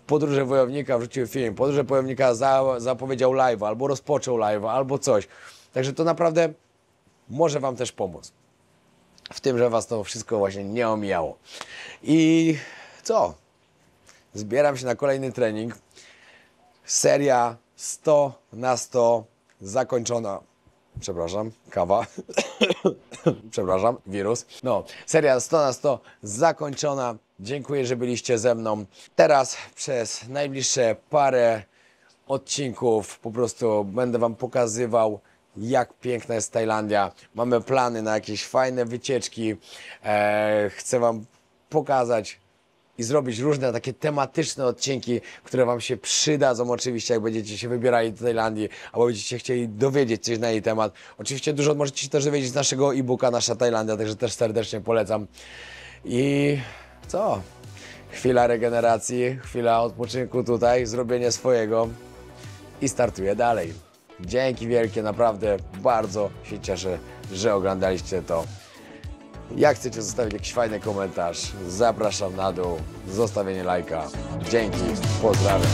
Podróże Wojownika wrzucił film, Podróże Wojownika zapowiedział live'a albo rozpoczął live'a albo coś. Także to naprawdę może wam też pomóc w tym, że was to wszystko właśnie nie omijało. I co? Zbieram się na kolejny trening. Seria 100 na 100 zakończona. Przepraszam, kawa. Przepraszam, wirus. No, seria 100 na 100 zakończona. Dziękuję, że byliście ze mną. Teraz przez najbliższe parę odcinków po prostu będę wam pokazywał, jak piękna jest Tajlandia. Mamy plany na jakieś fajne wycieczki. Chcę wam pokazać i zrobić różne takie tematyczne odcinki, które wam się przydadzą oczywiście, jak będziecie się wybierali do Tajlandii, albo będziecie chcieli dowiedzieć coś na jej temat. Oczywiście dużo możecie się też dowiedzieć z naszego e-booka Nasza Tajlandia, także też serdecznie polecam. I co? Chwila regeneracji, chwila odpoczynku tutaj, zrobienie swojego i startuję dalej. Dzięki wielkie, naprawdę bardzo się cieszę, że oglądaliście to. Jak chcecie zostawić jakiś fajny komentarz, zapraszam na dół, zostawienie lajka. Dzięki, pozdrawiam.